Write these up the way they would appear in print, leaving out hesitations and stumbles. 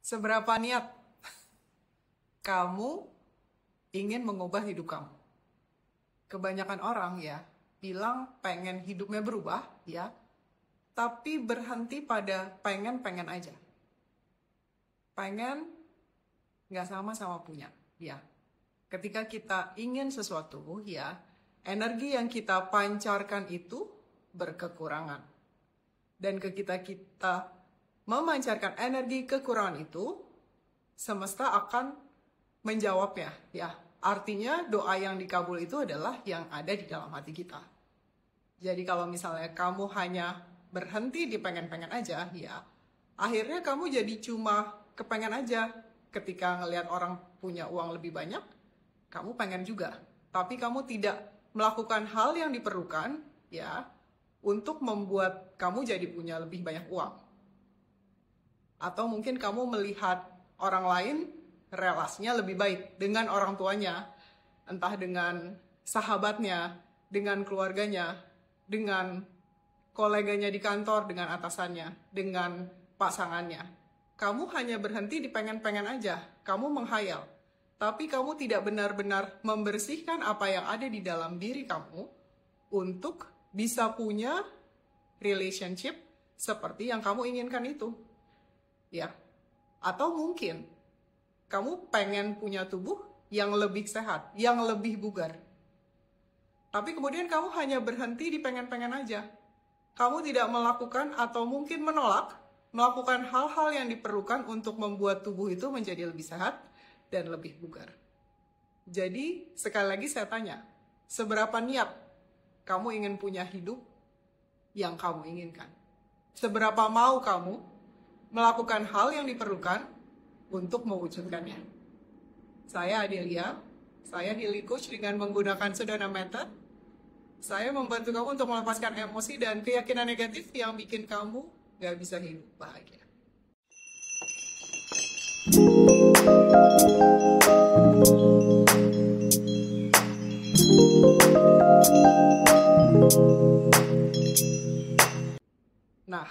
Seberapa niat kamu ingin mengubah hidup kamu? Kebanyakan orang ya bilang pengen hidupnya berubah ya, tapi berhenti pada pengen-pengen aja. Pengen nggak sama-sama punya ya. Ketika kita ingin sesuatu ya, energi yang kita pancarkan itu berkekurangan. Dan ketika kita memancarkan energi kekurangan itu, semesta akan menjawabnya ya. Artinya doa yang dikabul itu adalah yang ada di dalam hati kita. Jadi kalau misalnya kamu hanya berhenti di pengen-pengen aja ya, akhirnya kamu jadi cuma kepengen aja. Ketika ngelihat orang punya uang lebih banyak, kamu pengen juga. Tapi kamu tidak melakukan hal yang diperlukan ya untuk membuat kamu jadi punya lebih banyak uang. Atau mungkin kamu melihat orang lain relasinya lebih baik dengan orang tuanya, entah dengan sahabatnya, dengan keluarganya, dengan koleganya di kantor, dengan atasannya, dengan pasangannya. Kamu hanya berhenti di pengen-pengen aja, kamu menghayal. Tapi kamu tidak benar-benar membersihkan apa yang ada di dalam diri kamu untuk bisa punya relationship seperti yang kamu inginkan itu. Ya, atau mungkin kamu pengen punya tubuh yang lebih sehat, yang lebih bugar. Tapi kemudian kamu hanya berhenti di pengen-pengen aja. Kamu tidak melakukan atau mungkin menolak melakukan hal-hal yang diperlukan untuk membuat tubuh itu menjadi lebih sehat dan lebih bugar. Jadi sekali lagi saya tanya, seberapa niat kamu ingin punya hidup yang kamu inginkan? Seberapa mau kamu melakukan hal yang diperlukan untuk mewujudkannya? Saya Adelia, saya healing coach dengan menggunakan Sedona Method. Saya membantu kamu untuk melepaskan emosi dan keyakinan negatif yang bikin kamu gak bisa hidup bahagia. Nah,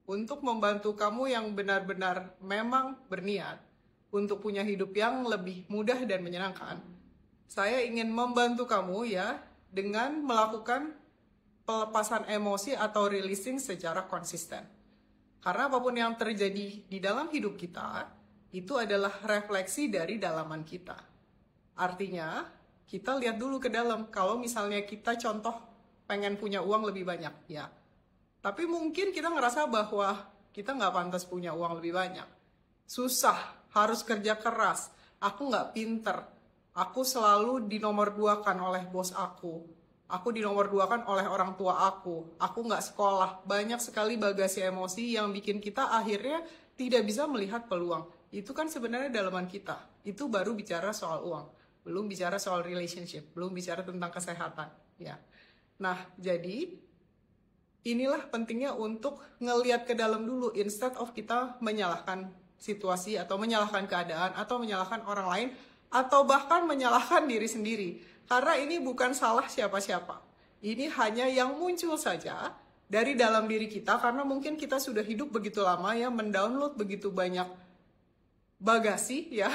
untuk membantu kamu yang benar-benar memang berniat untuk punya hidup yang lebih mudah dan menyenangkan, saya ingin membantu kamu ya dengan melakukan pelepasan emosi atau releasing secara konsisten. Karena apapun yang terjadi di dalam hidup kita, itu adalah refleksi dari dalaman kita. Artinya, kita lihat dulu ke dalam. Kalau misalnya kita contoh pengen punya uang lebih banyak ya, tapi mungkin kita ngerasa bahwa kita nggak pantas punya uang lebih banyak. Susah, harus kerja keras, aku nggak pinter, aku selalu dinomorduakan oleh bos aku dinomorduakan oleh orang tua aku nggak sekolah. Banyak sekali bagasi emosi yang bikin kita akhirnya tidak bisa melihat peluang. Itu kan sebenarnya dalaman kita. Itu baru bicara soal uang, belum bicara soal relationship, belum bicara tentang kesehatan ya. Nah, jadi inilah pentingnya untuk ngelihat ke dalam dulu, instead of kita menyalahkan situasi atau menyalahkan keadaan atau menyalahkan orang lain atau bahkan menyalahkan diri sendiri. Karena ini bukan salah siapa-siapa. Ini hanya yang muncul saja dari dalam diri kita karena mungkin kita sudah hidup begitu lama ya, mendownload begitu banyak bagasi ya,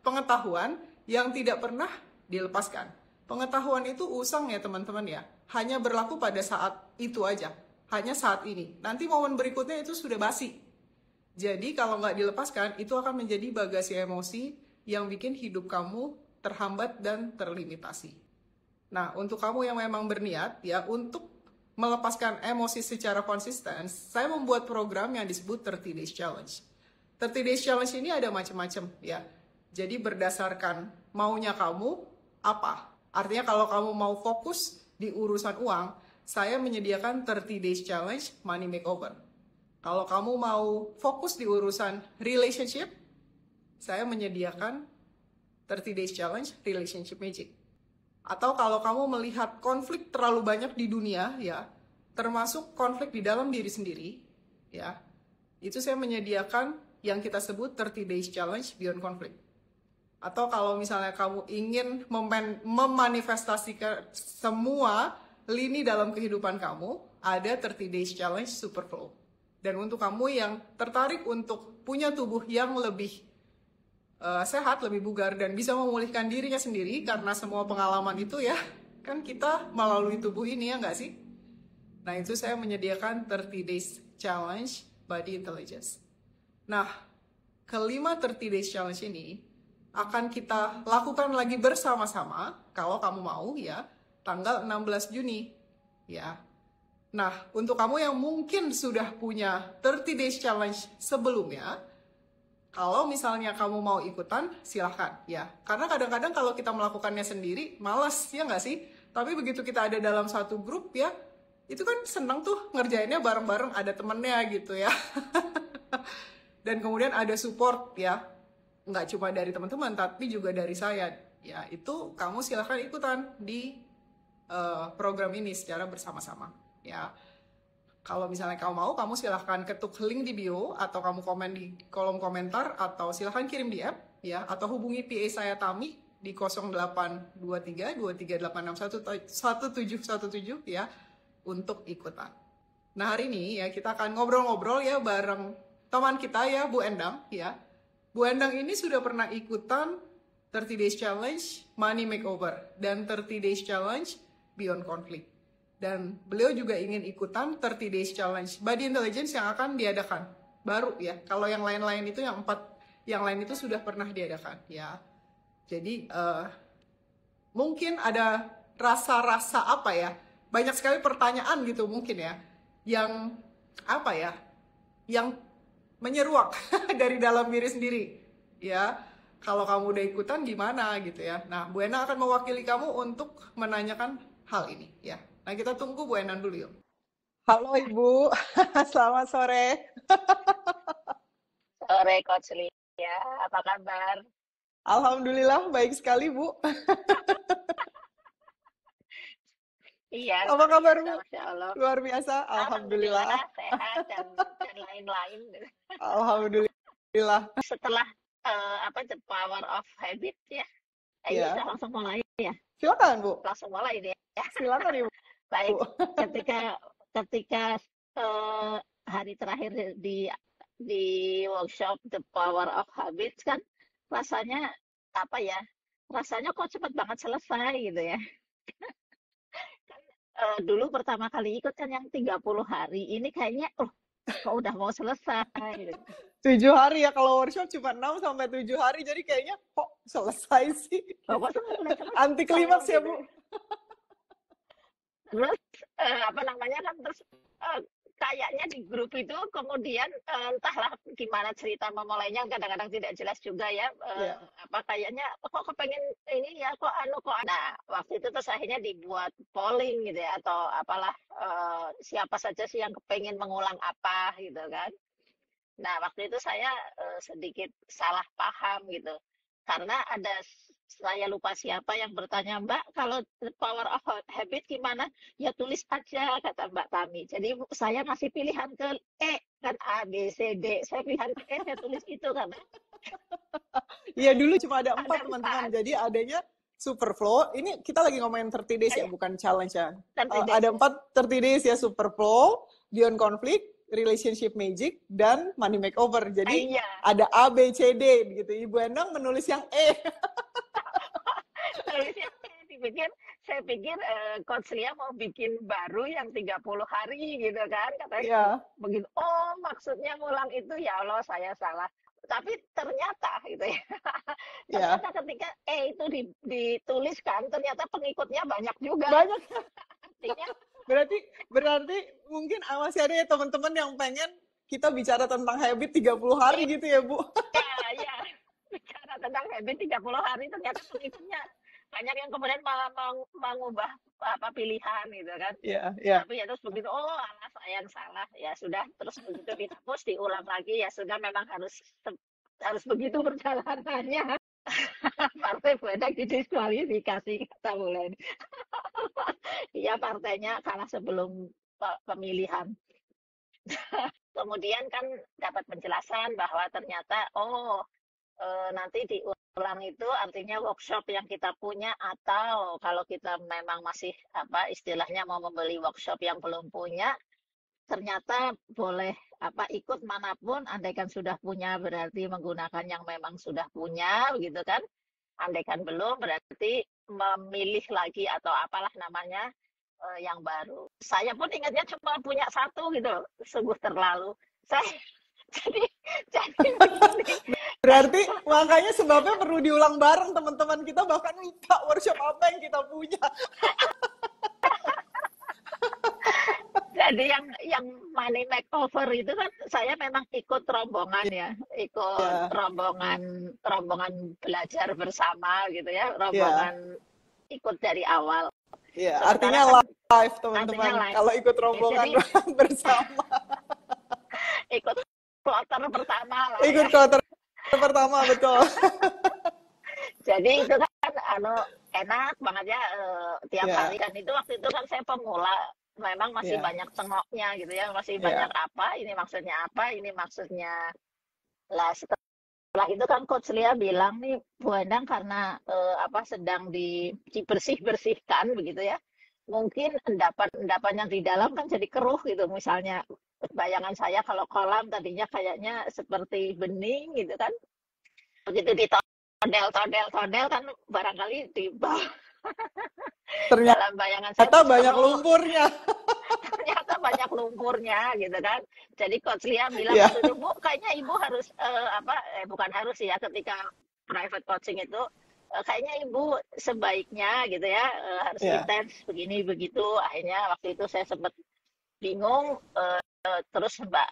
pengetahuan yang tidak pernah dilepaskan. Pengetahuan itu usang ya teman-teman ya, hanya berlaku pada saat itu aja, hanya saat ini. Nanti momen berikutnya itu sudah basi. Jadi kalau nggak dilepaskan, itu akan menjadi bagasi emosi yang bikin hidup kamu terhambat dan terlimitasi. Nah, untuk kamu yang memang berniat ya untuk melepaskan emosi secara konsisten, saya membuat program yang disebut 30 Days Challenge. 30 Days Challenge ini ada macam-macam ya. Jadi berdasarkan maunya kamu apa? Artinya kalau kamu mau fokus di urusan uang, saya menyediakan 30 Days Challenge Money Makeover. Kalau kamu mau fokus di urusan relationship, saya menyediakan 30 Days Challenge Relationship Magic. Atau kalau kamu melihat konflik terlalu banyak di dunia ya, termasuk konflik di dalam diri sendiri ya, itu saya menyediakan yang kita sebut 30 Days Challenge Beyond Conflict. Atau kalau misalnya kamu ingin memanifestasikan semua lini dalam kehidupan kamu, ada 30 Days Challenge Superflow. Dan untuk kamu yang tertarik untuk punya tubuh yang lebih sehat, lebih bugar, dan bisa memulihkan dirinya sendiri karena semua pengalaman itu ya, kan kita melalui tubuh ini ya nggak sih? Nah itu saya menyediakan 30 Days Challenge Body Intelligence. Nah, kelima 30 Days Challenge ini akan kita lakukan lagi bersama-sama, kalau kamu mau ya, tanggal 16 Juni. Ya. Nah, untuk kamu yang mungkin sudah punya 30 Days Challenge sebelumnya, kalau misalnya kamu mau ikutan, silahkan ya. Karena kadang-kadang kalau kita melakukannya sendiri, malas ya nggak sih? Tapi begitu kita ada dalam satu grup ya, itu kan seneng tuh ngerjainnya bareng-bareng, ada temennya gitu ya. Dan kemudian ada support ya, nggak cuma dari teman-teman, tapi juga dari saya. Ya, itu kamu silahkan ikutan di program ini secara bersama-sama. Ya. Kalau misalnya kamu mau, kamu silahkan ketuk link di bio, atau kamu komen di kolom komentar, atau silahkan kirim DM, ya, atau hubungi PA saya Tami di 0823 23861717 ya, untuk ikutan. Nah hari ini ya kita akan ngobrol-ngobrol ya bareng teman kita ya, Bu Endang ya. Bu Endang ini sudah pernah ikutan 30 Days Challenge Money Makeover dan 30 Days Challenge Beyond Conflict. Dan beliau juga ingin ikutan 30 Days Challenge Body Intelligence yang akan diadakan baru ya. Kalau yang lain-lain itu yang 4 yang lain itu sudah pernah diadakan ya. Jadi mungkin ada rasa-rasa apa ya? Banyak sekali pertanyaan gitu mungkin ya. Yang apa ya? Yang menyeruak dari dalam diri sendiri ya. Kalau kamu udah ikutan gimana gitu ya. Nah, Bu Ena akan mewakili kamu untuk menanyakan hal ini ya. Nah, kita tunggu Bu Enan dulu yuk. Halo Ibu, selamat sore. Sore Coach Lia, apa kabar? Alhamdulillah baik sekali Bu. Iya, Apa luar kabar biasa, Bu? Masya Allah. Luar biasa, Alhamdulillah Alhamdulillah. sehat dan lain-lain. Alhamdulillah. Setelah The Power of Habit ya, Ya, kita langsung mulai ya, silakan Bu. langsung mulai deh. Silakan Ibu. Baik, ketika hari terakhir di workshop The Power of Habits kan rasanya apa ya? Rasanya kok cepet banget selesai gitu ya. Dulu pertama kali ikut kan yang 30 hari, ini kayaknya kok udah mau selesai gitu. 7 hari ya, kalau workshop cuma 6 sampai 7 hari, jadi kayaknya kok selesai sih. Kok udah selesai Anti klimaks ya gitu. Bu. Terus terus kayaknya di grup itu kemudian entahlah gimana cerita memulainya, kadang-kadang tidak jelas juga ya. Ya. Kayaknya kok kepengen ini ya, kok nah waktu itu terus akhirnya dibuat polling gitu ya, atau apalah, siapa saja sih yang kepengen mengulang apa gitu kan. Nah waktu itu saya sedikit salah paham gitu, karena saya lupa siapa yang bertanya, Mbak, kalau The Power of Habit gimana? Ya tulis aja, kata Mbak Tami. Jadi saya masih pilihan ke E, kan A, B, C, D. Saya pilihan ke E, saya tulis itu karena Iya dulu cuma ada 4 ada teman-teman, 4. jadi adanya Superflow. Ini kita lagi ngomongin 30 days ya, bukan challenge ya. Ada 4 30 days ya, Superflow, Beyond Conflict, Relationship Magic, dan Money Makeover. Jadi ada A, B, C, D gitu. Ibu Endang menulis yang E. Saya pikir Coach Lia mau bikin baru yang 30 hari gitu kan, katanya begitu. Oh, maksudnya ngulang itu, ya Allah saya salah. Tapi ternyata gitu ya. Ternyata ketika itu dituliskan, ternyata pengikutnya banyak juga. Banyak. Artinya berarti mungkin masih ada ya teman-teman yang pengen kita bicara tentang habit 30 hari gitu ya, Bu. Ya. Bicara tentang habit 30 hari, ternyata pengikutnya banyak yang kemudian mengubah pilihan gitu kan. Tapi ya terus begitu, alah saya yang salah. Ya sudah, terus begitu dihapus, diulang lagi, ya sudah, memang harus begitu perjalanannya. Partai Buendang didiskualifikasi, kata Bulen. Iya, partainya kalah sebelum pemilihan. Kemudian kan dapat penjelasan bahwa ternyata nanti diulang itu artinya workshop yang kita punya, atau kalau kita memang masih istilahnya mau membeli workshop yang belum punya, ternyata boleh ikut manapun, andaikan sudah punya berarti menggunakan yang memang sudah punya, begitu kan? Andaikan belum berarti memilih lagi atau apalah namanya yang baru. Saya pun ingatnya cuma punya satu gitu, sungguh terlalu. Saya jadi jadi begini. Berarti makanya sebabnya perlu diulang bareng teman-teman kita, bahkan lupa workshop apa yang kita punya. Jadi yang money makeover itu kan saya memang ikut rombongan ya, ikut Ya, rombongan belajar bersama gitu ya, ya, rombongan ikut dari awal. ya. Sementara Artinya kan live artinya teman-teman. lain. Kalau ikut rombongan Jadi bersama, ikut kloter pertama lah ikut ya. kloter pertama betul. Jadi itu kan enak banget ya tiap hari Ya, kan itu waktu itu kan saya pemula memang masih ya, banyak cengoknya gitu ya, masih banyak ya. apa, ini maksudnya lah. Setelah itu kan Coach Lia bilang nih, Bu Endang karena sedang dibersih-bersihkan begitu ya. Mungkin endapan-endapan yang di dalam kan jadi keruh gitu. Misalnya bayangan saya kalau kolam tadinya kayaknya seperti bening gitu kan. Begitu ditodel-todel-todel kan barangkali di bawah dalam bayangan saya Ternyata terus banyak keruh. lumpurnya. Ternyata banyak lumpurnya gitu kan. Jadi Coach Lia bilang Ya, waktu itu, Bu, kayaknya Ibu harus bukan harus ya, ketika private coaching itu kayaknya Ibu sebaiknya gitu ya harus ya. intens begini begitu. Akhirnya waktu itu saya sempat bingung, terus Mbak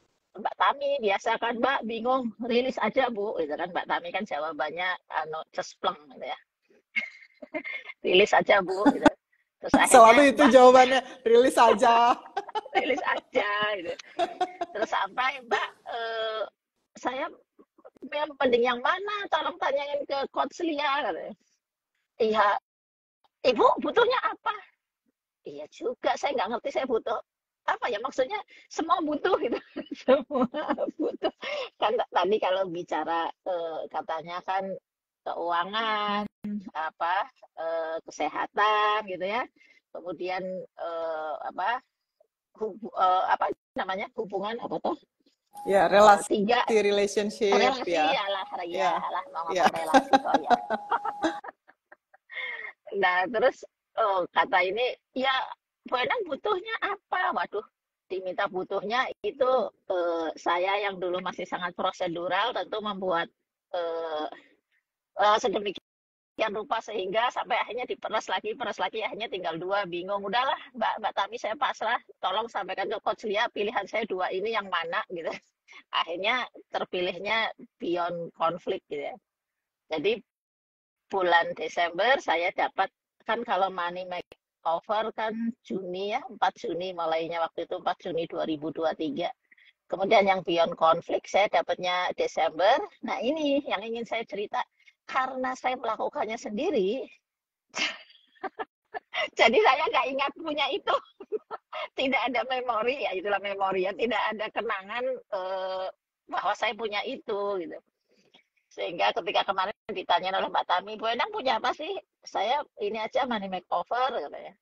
Tami biasa kan Mbak bingung, rilis aja Bu gitu kan. Mbak Tami kan jawabannya cespleng gitu ya, rilis aja Bu gitu. Terus akhirnya Selalu itu Mbak jawabannya, rilis aja. rilis aja gitu. Terus sampai Mbak saya yang mending yang mana? Tolong tanyain ke Coach Lia katanya. Iya, Ibu butuhnya apa? Iya juga, saya nggak ngerti saya butuh apa ya, maksudnya semua butuh gitu. Semua butuh. Kan tadi kalau bicara katanya kan keuangan, apa kesehatan gitu ya. Kemudian apa namanya? Hubungan apa tuh? Ya, relasi, Tiga relationship, relasi ya. ya Ya, lah mau ya. ngomong relasi kok ya. Nah, terus kata ini, ya Bu Endang butuhnya apa? Waduh, diminta butuhnya itu saya yang dulu masih sangat prosedural tentu membuat eh, sedemikian rupa sehingga sampai akhirnya peras lagi, akhirnya tinggal dua, bingung. Udahlah, Mbak Tami saya pasrah, tolong sampaikan ke Coach Lia pilihan saya dua ini yang mana gitu. Akhirnya terpilihnya Beyond Conflict gitu ya. Jadi bulan Desember saya dapat kan kalau money makeover kan Juni ya, 4 Juni mulainya waktu itu 4 Juni 2023. Kemudian yang Beyond Conflict saya dapatnya Desember. Nah, ini yang ingin saya cerita karena saya melakukannya sendiri, jadi saya nggak ingat punya itu. Tidak ada memori, ya itulah memori ya, tidak ada kenangan bahwa saya punya itu gitu. Sehingga ketika kemarin ditanya oleh Mbak Tami, Bu Endang punya apa sih? Saya ini aja money makeover katanya.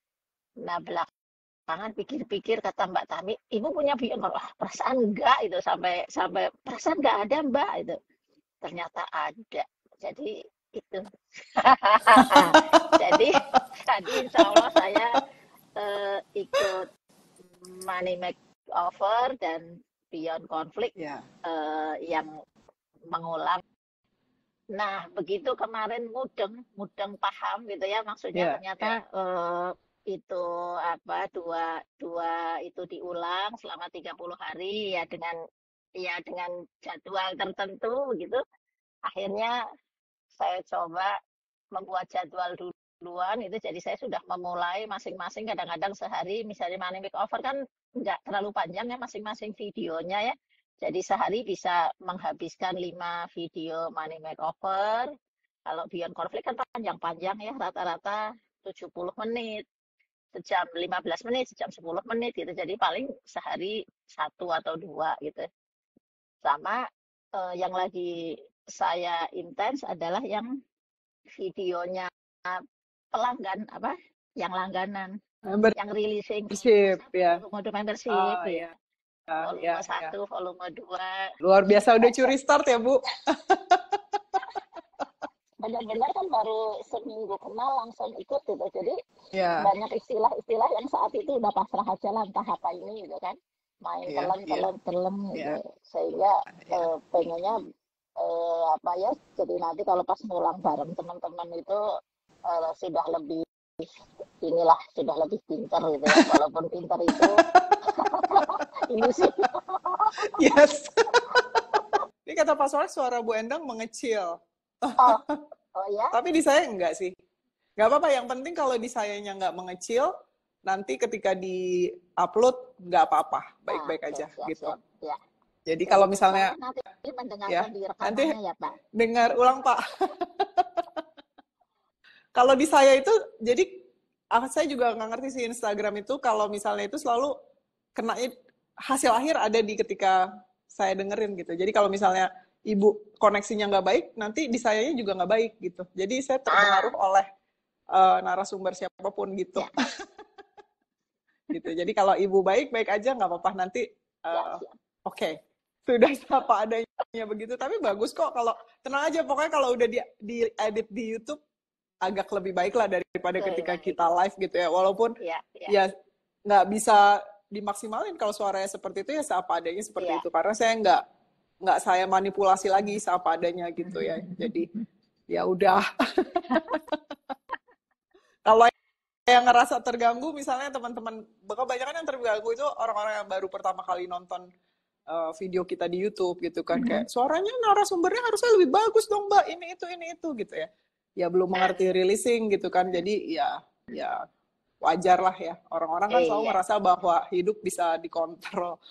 Nah belakangan pikir-pikir kata Mbak Tami, Ibu punya bion? Perasaan enggak itu sampai sampai perasaan enggak ada Mbak itu. Ternyata ada. Jadi itu. jadi tadi insya Allah saya ikut money makeover dan beyond konflik Ya, yang mengulang. Nah, begitu kemarin mudeng, mudeng paham gitu ya, maksudnya ya, ternyata ya. itu apa dua dua itu diulang selama 30 hari ya dengan jadwal tertentu gitu. Akhirnya saya coba membuat jadwal duluan itu jadi saya sudah memulai masing-masing kadang-kadang sehari misalnya money makeover kan nggak terlalu panjang ya masing-masing videonya ya. Jadi sehari bisa menghabiskan 5 video money makeover. Kalau Beyond Conflict kan panjang-panjang ya, rata-rata 70 menit, sejam 15 menit, sejam 10 menit gitu. Jadi paling sehari satu atau dua gitu. Sama yang lagi saya intens adalah yang videonya pelanggan apa? Yang langganan, yang releasing Membership, ya. mode membership Oh, ya. ya. volume ya, ya. 1, volume 2. Luar biasa udah curi start ya, Bu. Benar-benar kan baru seminggu kenal langsung ikut gitu. Jadi Ya, banyak istilah-istilah yang saat itu udah pasrah aja lah entah apa ini gitu kan. Main iya, iya, telem gitu. iya, Sehingga iya. pengennya apa ya, jadi nanti kalau pas ngulang bareng teman-teman itu sudah lebih inilah, sudah lebih pintar gitu ya. Walaupun pintar itu ini sih. Yes. Ini kata Pak Soleh suara Bu Endang mengecil. Oh, oh ya. Tapi di saya enggak sih. Nggak apa-apa, yang penting kalau di sayanya nggak mengecil, nanti ketika di-upload nggak apa-apa, Nah, baik-baik oke, aja gitu. siap-siap. Ya. Jadi Jadi kalau insya misalnya, Allah nanti ya, mendengarkan di nanti rekamannya ya Pak. dengar ulang Pak. Kalau di saya itu, jadi saya juga nggak ngerti sih Instagram itu, kalau misalnya itu selalu kena hasil akhir ada di ketika saya dengerin gitu. Jadi kalau misalnya ibu koneksinya nggak baik, nanti di sayanya juga nggak baik gitu. Jadi saya terpengaruh Ah, oleh narasumber siapapun gitu. ya, Gitu. Jadi kalau ibu baik-baik aja nggak apa-apa, nanti ya, uh, siap. oke, sudah apa adanya begitu. Tapi bagus kok kalau tenang aja, pokoknya kalau udah di edit di YouTube agak lebih baik lah daripada Lebih ketika baik. kita live gitu ya. Walaupun Ya, ya, ya nggak bisa dimaksimalin kalau suaranya seperti itu, ya seapa adanya seperti ya. itu. Karena saya nggak saya manipulasi lagi seapa adanya gitu ya. Jadi ya udah. Kalau yang ngerasa terganggu, misalnya teman-teman, kebanyakan yang terganggu itu orang-orang yang baru pertama kali nonton video kita di YouTube gitu kan, kayak suaranya narasumbernya harusnya lebih bagus dong Mbak, ini itu gitu ya. Ya belum Ah, mengerti releasing gitu kan, jadi ya wajar lah ya. Orang-orang kan selalu iya. merasa bahwa hidup bisa dikontrol.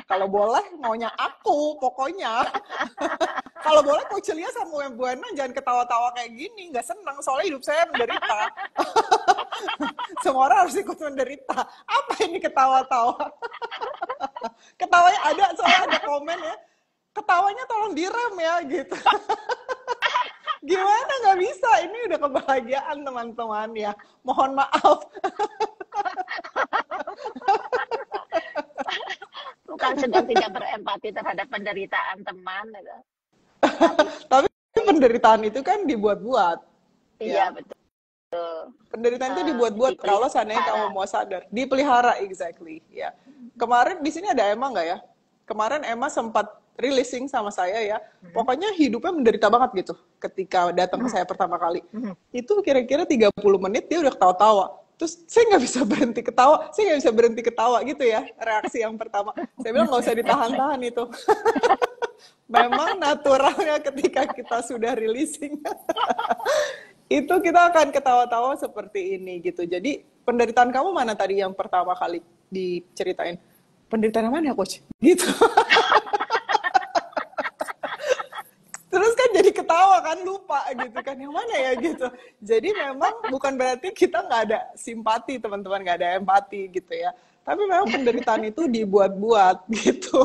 Kalau boleh maunya aku pokoknya. Kalau boleh Kok Celia sama Bu Endang jangan ketawa-tawa kayak gini, nggak senang soalnya hidup saya menderita. Semua orang harus ikut menderita. Apa ini ketawa-tawa? Ketawanya ada, soalnya ada komen ya. Ketawanya tolong direm ya gitu. Gimana nggak bisa? Ini udah kebahagiaan teman-teman ya. Mohon maaf. Bukan sedang tidak berempati terhadap penderitaan teman gitu. Tapi Tapi penderitaan itu kan dibuat-buat iya ya. betul. Penderitaan itu dibuat-buat kalau seandainya Dipelihara. kamu mau sadar. Dipelihara, exactly. Ya. Kemarin di sini ada Emma nggak ya? Kemarin Emma sempat releasing sama saya ya. Pokoknya hidupnya menderita banget gitu ketika datang ke saya pertama kali. Itu kira-kira 30 menit dia udah ketawa-tawa. Terus saya nggak bisa berhenti ketawa. Saya nggak bisa berhenti ketawa gitu ya. Reaksi yang pertama. Saya bilang nggak usah ditahan-tahan itu. Memang naturalnya ketika kita sudah releasing. Itu kita akan ketawa-tawa seperti ini gitu. Jadi penderitaan kamu mana tadi yang pertama kali diceritain? Penderitaan mana ya coach? Gitu. Terus kan jadi ketawa kan, lupa gitu kan, yang mana ya gitu. Jadi memang bukan berarti kita nggak ada simpati teman-teman, nggak ada empati gitu ya. Tapi memang penderitaan itu dibuat-buat gitu.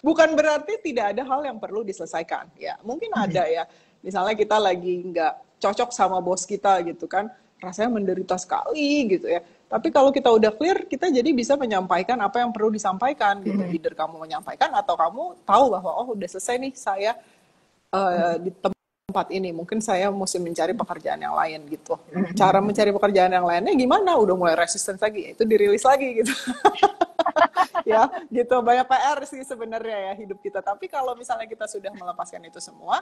Bukan berarti tidak ada hal yang perlu diselesaikan ya. Mungkin ada ya. Misalnya kita lagi nggak cocok sama bos kita gitu kan, rasanya menderita sekali gitu ya. Tapi kalau kita udah clear, kita jadi bisa menyampaikan apa yang perlu disampaikan gitu. Either kamu menyampaikan atau kamu tahu bahwa oh udah selesai nih saya di tempat ini. Mungkin saya mesti mencari pekerjaan yang lain gitu. Cara mencari pekerjaan yang lainnya gimana? Udah mulai resistance lagi, itu dirilis lagi gitu. Ya gitu, banyak PR sih sebenarnya ya hidup kita, tapi kalau misalnya kita sudah melepaskan itu semua,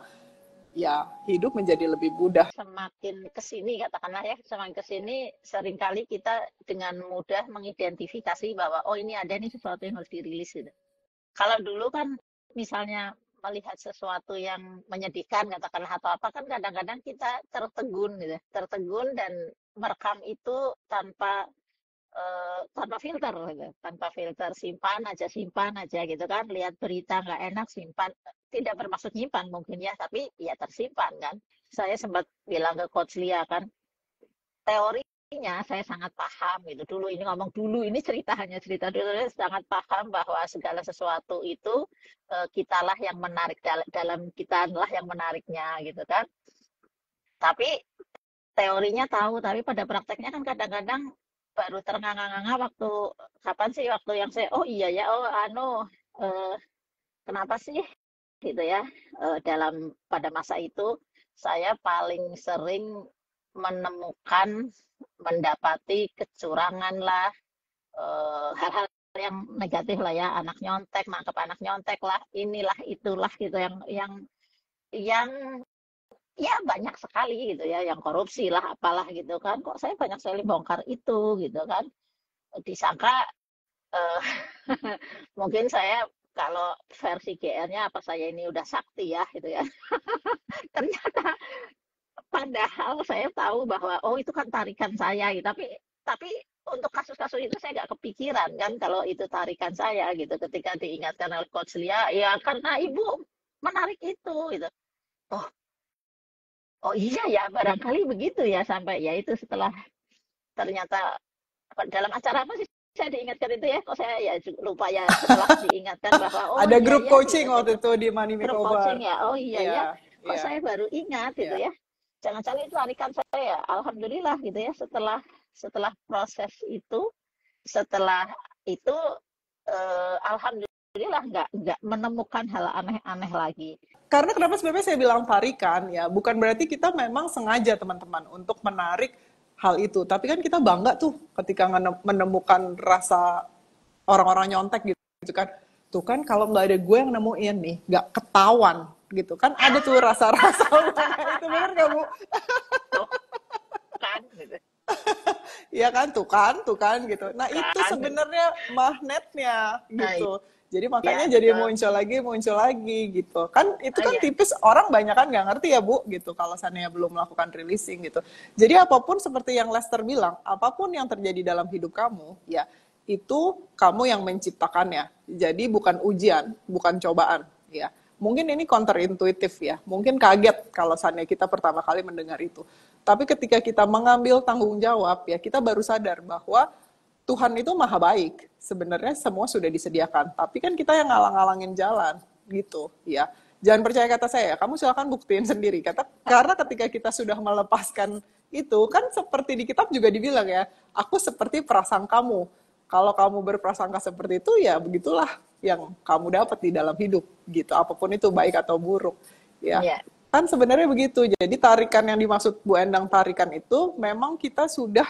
ya hidup menjadi lebih mudah. Semakin kesini katakanlah ya, semakin kesini seringkali kita dengan mudah mengidentifikasi bahwa oh ini ada nih sesuatu yang harus dirilis gitu. Kalau dulu kan misalnya melihat sesuatu yang menyedihkan katakanlah atau apa kan kadang-kadang kita tertegun gitu, tertegun dan merekam itu tanpa filter gitu. Tanpa filter, simpan aja gitu kan, lihat berita nggak enak simpan, tidak bermaksud nyimpan mungkin ya, tapi ya tersimpan kan. Saya sempat bilang ke Coach Lia kan, teorinya saya sangat paham gitu, dulu ini ngomong dulu ini hanya cerita dulu, saya sangat paham bahwa segala sesuatu itu kitalah yang menarik, dalam kita lah yang menariknya gitu kan, tapi teorinya tahu tapi pada prakteknya kan kadang-kadang baru ternganga-nganga waktu kapan sih waktu yang saya oh iya ya oh eh, kenapa sih gitu ya dalam pada masa itu saya paling sering menemukan mendapati kecurangan lah hal-hal yang negatif lah ya anak nyontek nangkep anak nyontek lah inilah itulah gitu yang ya banyak sekali gitu ya yang korupsi lah apalah gitu kan kok saya banyak sekali bongkar itu gitu kan disangka eh, mungkin saya kalau versi GR-nya apa saya ini udah sakti ya gitu ya ternyata padahal saya tahu bahwa oh itu kan tarikan saya gitu tapi untuk kasus-kasus itu saya nggak kepikiran kan kalau itu tarikan saya gitu ketika diingatkan oleh Coach Lia ya karena ibu menarik itu gitu oh oh iya ya barangkali begitu ya sampai ya itu setelah ternyata dalam acara apa sih saya diingatkan itu ya kok saya ya lupa ya setelah diingatkan bahwa oh Ada iya grup ya coaching gitu waktu itu di Money grup Makeover. coaching ya oh iya ya Iya, kok iya, saya baru ingat gitu iya. ya jangan-jangan itu tarikan saya alhamdulillah gitu ya setelah setelah proses itu setelah itu alhamdulillah nggak menemukan hal aneh-aneh lagi Karena kenapa sebenarnya saya bilang tarikan ya, bukan berarti kita memang sengaja teman-teman untuk menarik hal itu. Tapi kan kita bangga tuh ketika menemukan rasa orang-orang nyontek gitu kan. Tuh kan kalau nggak ada gue yang nemuin nih, nggak ketahuan gitu kan. Ada tuh rasa-rasa bangga itu bener nggak Bu? tuh kan gitu Iya kan, tuh kan gitu. Nah itu kan sebenarnya magnetnya nah gitu. Jadi iya makanya jadi betul muncul lagi gitu. Kan itu oh kan iya tipis orang banyak kan nggak ngerti ya Bu gitu kalau seandainya belum melakukan releasing gitu. Jadi apapun seperti yang Lester bilang, apapun yang terjadi dalam hidup kamu ya itu kamu yang menciptakannya. Jadi bukan ujian, bukan cobaan ya. Mungkin ini counterintuitif ya. Mungkin kaget kalau seandainya kita pertama kali mendengar itu. Tapi ketika kita mengambil tanggung jawab ya kita baru sadar bahwa Tuhan itu maha baik. Sebenarnya semua sudah disediakan. Tapi kan kita yang ngalang-ngalangin jalan gitu ya. Jangan percaya kata saya, kamu silakan buktiin sendiri. Karena ketika kita sudah melepaskan itu, kan seperti di kitab juga dibilang ya, aku seperti prasangkamu. Kalau kamu berprasangka seperti itu, ya begitulah yang kamu dapat di dalam hidup gitu. Apapun itu baik atau buruk. Ya, iya kan sebenarnya begitu. Jadi tarikan yang dimaksud Bu Endang tarikan itu memang kita sudah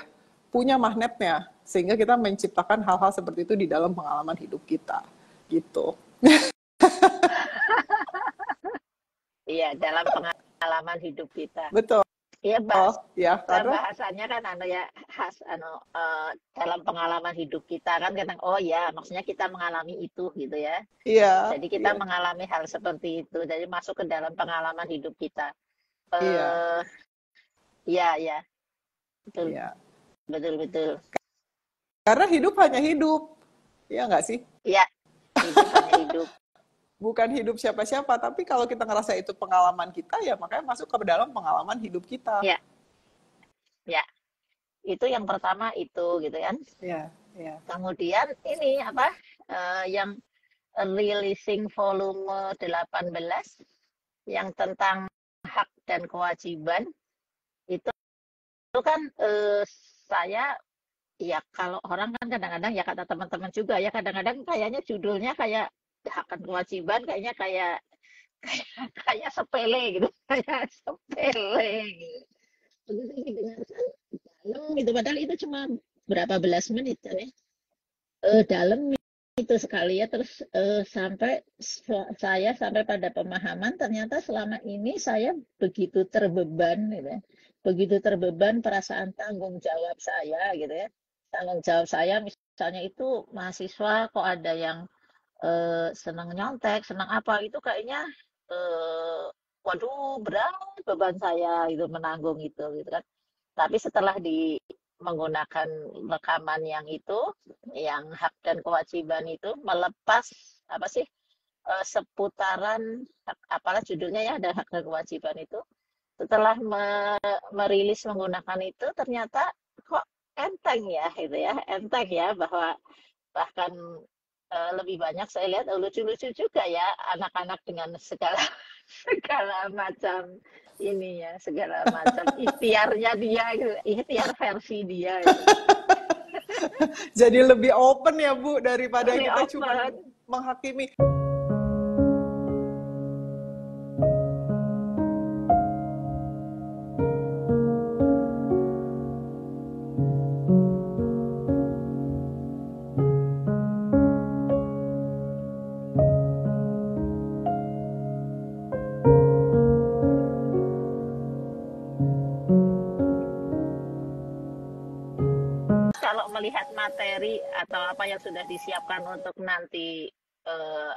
punya magnetnya sehingga kita menciptakan hal-hal seperti itu di dalam pengalaman hidup kita gitu. iya dalam pengalaman hidup kita Betul iya ya karena bahasanya kan ya khas dalam pengalaman hidup kita kan kadang oh ya maksudnya kita mengalami itu gitu ya iya jadi kita iya mengalami hal seperti itu jadi masuk ke dalam pengalaman hidup kita iya eh ya ya betul iya betul betul karena hidup hanya hidup ya nggak sih, ya hidup hanya hidup bukan hidup siapa-siapa, tapi kalau kita ngerasa itu pengalaman kita ya makanya masuk ke dalam pengalaman hidup kita. ya ya itu yang pertama itu gitu kan Iya iya kemudian ini apa yang releasing volume 18 yang tentang hak dan kewajiban itu kan saya ya kalau orang kan kadang-kadang ya kata teman-teman juga ya kadang-kadang kayaknya judulnya kayak hak dan kewajiban kayaknya kayak kayak sepele gitu kayak sepele gitu begitu didengarkan dalam gitu padahal itu cuma berapa belas menit kan ya dalam itu sekali ya terus sampai saya sampai pada pemahaman ternyata selama ini saya begitu terbeban gitu ya. Begitu terbeban perasaan tanggung jawab saya gitu ya tanggung jawab saya misalnya itu mahasiswa kok ada yang senang nyontek senang apa itu kayaknya eh, waduh berat beban saya gitu menanggung itu gitu kan tapi setelah menggunakan rekaman yang itu, yang hak dan kewajiban itu melepas apa sih seputaran apalah judulnya ya ada hak dan kewajiban itu. Setelah merilis menggunakan itu ternyata kok enteng ya gitu ya, enteng ya bahwa bahkan lebih banyak saya lihat lucu-lucu juga ya anak-anak dengan segala segala macam ininya segala macam ikhtiarnya dia gitu, ikhtiar versi dia gitu. Jadi lebih open ya Bu, daripada lebih kita cuma open. menghakimi. Kalau melihat materi atau apa yang sudah disiapkan untuk nanti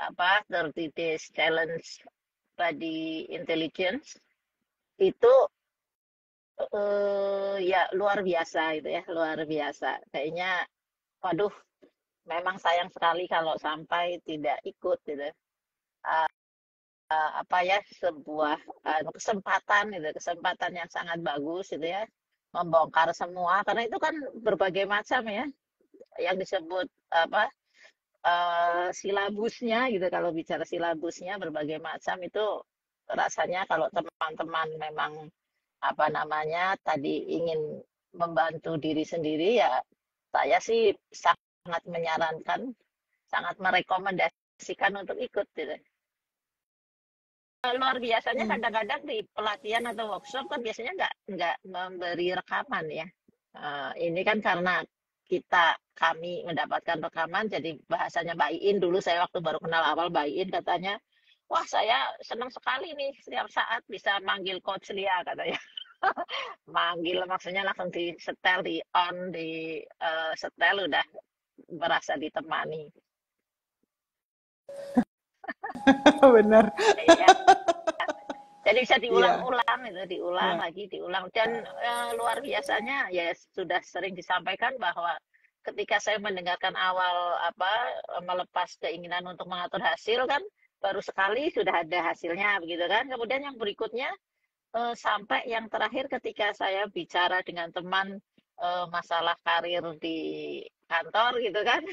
apa 30 days challenge body intelligence itu ya luar biasa itu ya, luar biasa. Kayaknya waduh, memang sayang sekali kalau sampai tidak ikut gitu. Apa ya, sebuah kesempatan gitu, kesempatan yang sangat bagus gitu ya, membongkar semua karena itu kan berbagai macam ya yang disebut apa silabusnya gitu. Kalau bicara silabusnya berbagai macam itu rasanya kalau teman-teman memang apa namanya tadi ingin membantu diri sendiri ya saya sih sangat menyarankan, sangat merekomendasikan untuk ikut gitu. Luar biasanya Hmm. kadang-kadang di pelatihan atau workshop kan biasanya nggak memberi rekaman ya. Ini kan karena kami mendapatkan rekaman jadi bahasanya Mbak Iin dulu saya waktu baru kenal awal Mbak Iin katanya, wah saya senang sekali nih setiap saat bisa manggil Coach Lia katanya. Manggil maksudnya langsung di setel, di on, di setel udah merasa ditemani. Benar. Iya. Jadi bisa Iya. diulang-ulang itu, diulang Nah, lagi, diulang. Dan luar biasanya ya sudah sering disampaikan bahwa ketika saya mendengarkan awal apa melepas keinginan untuk mengatur hasil kan baru sekali sudah ada hasilnya begitu kan. Kemudian yang berikutnya sampai yang terakhir ketika saya bicara dengan teman masalah karir di kantor gitu kan.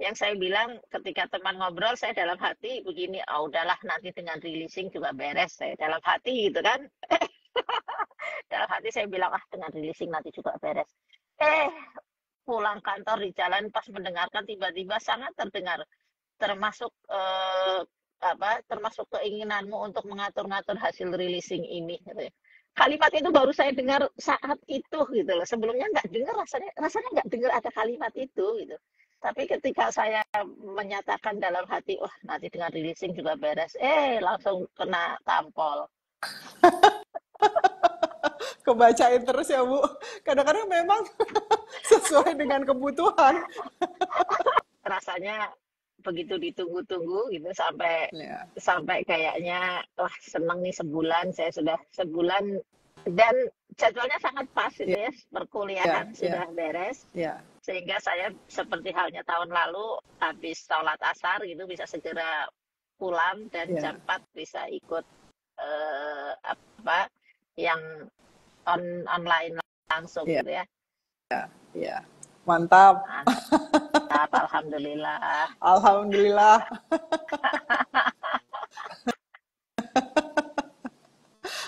Yang saya bilang ketika teman ngobrol saya dalam hati begini, ah udahlah nanti dengan releasing juga beres saya dalam hati gitu kan. Dalam hati saya bilang ah dengan releasing nanti juga beres. Eh pulang kantor di jalan pas mendengarkan tiba-tiba sangat terdengar termasuk termasuk keinginanmu untuk mengatur-ngatur hasil releasing ini gitu ya. Kalimat itu baru saya dengar saat itu gitu loh. Sebelumnya nggak dengar, rasanya nggak dengar ada kalimat itu gitu. Tapi ketika saya menyatakan dalam hati, wah nanti dengan releasing juga beres, langsung kena tampol. kebacain terus ya Bu. Kadang-kadang memang sesuai dengan kebutuhan. Rasanya begitu ditunggu-tunggu gitu sampai Ya, sampai kayaknya wah seneng nih sebulan saya sudah sebulan dan jadwalnya sangat pas itu ya, ya ya, perkuliahan ya, sudah beres ya, sehingga saya seperti halnya tahun lalu habis sholat asar gitu bisa segera pulang dan jam ya, 4 bisa ikut apa yang online langsung ya, gitu ya. ya. Mantap. Mantap, alhamdulillah. Alhamdulillah.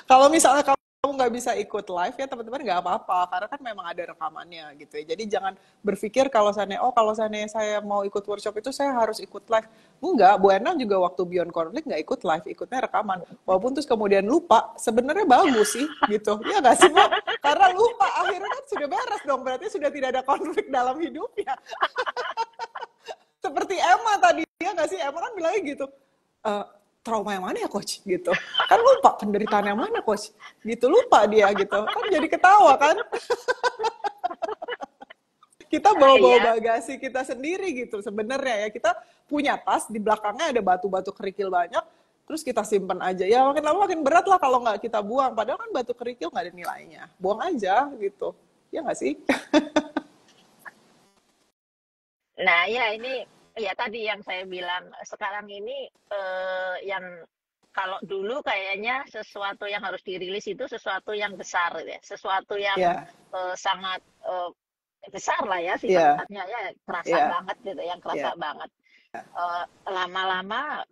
Kalau misalnya kamu nggak bisa ikut live ya teman-teman nggak apa-apa karena kan memang ada rekamannya gitu ya. Jadi jangan berpikir kalau seandainya saya mau ikut workshop itu saya harus ikut live. Enggak, Bu Enang juga waktu Beyond Conflict nggak ikut live, ikutnya rekaman. Walaupun terus kemudian lupa, sebenarnya bagus sih gitu. Ya nggak sih Bu? Karena lupa akhirnya kan sudah beres dong, berarti sudah tidak ada konflik dalam hidupnya. Seperti Emma tadi ya nggak sih? Emma kan bilangnya gitu. "Eh, trauma yang mana ya coach gitu kan lupa penderitaan yang mana coach gitu lupa dia gitu kan jadi ketawa kan kita bawa-bawa Ya, bagasi kita sendiri gitu sebenarnya ya kita punya tas di belakangnya ada batu-batu kerikil banyak terus kita simpan aja ya makin lama makin berat lah kalau nggak kita buang padahal kan batu kerikil nggak ada nilainya buang aja gitu ya nggak sih nah ya ini ya tadi yang saya bilang sekarang ini yang kalau dulu kayaknya sesuatu yang harus dirilis itu sesuatu yang besar ya, sesuatu yang ya sangat besar lah ya ya sifatnya ya kerasa ya banget gitu, yang kerasa ya banget. Lama-lama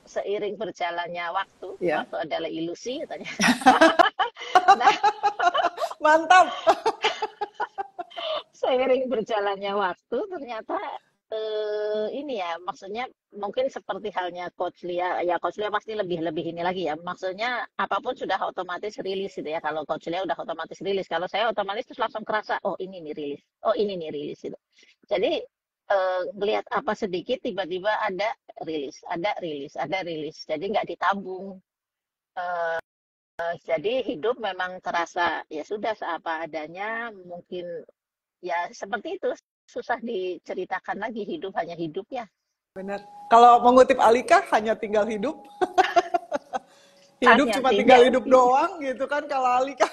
seiring berjalannya waktu, ya waktu adalah ilusi katanya. Nah, mantap seiring berjalannya waktu ternyata ini ya maksudnya mungkin seperti halnya Coach Lia ya Coach Lia pasti lebih ini lagi ya maksudnya apapun sudah otomatis rilis gitu ya kalau Coach Lia udah otomatis rilis kalau saya otomatis terus langsung kerasa oh ini nih rilis oh ini nih rilis gitu jadi ngelihat apa sedikit tiba-tiba ada rilis jadi nggak ditabung. Jadi hidup memang terasa ya sudah seapa adanya mungkin ya seperti itu susah diceritakan lagi hidup hanya hidup ya. Benar. Kalau mengutip Alika, hanya tinggal hidup. Hidup Hanya cuma tinggal tinggal hidup doang gitu kan kalau Alika.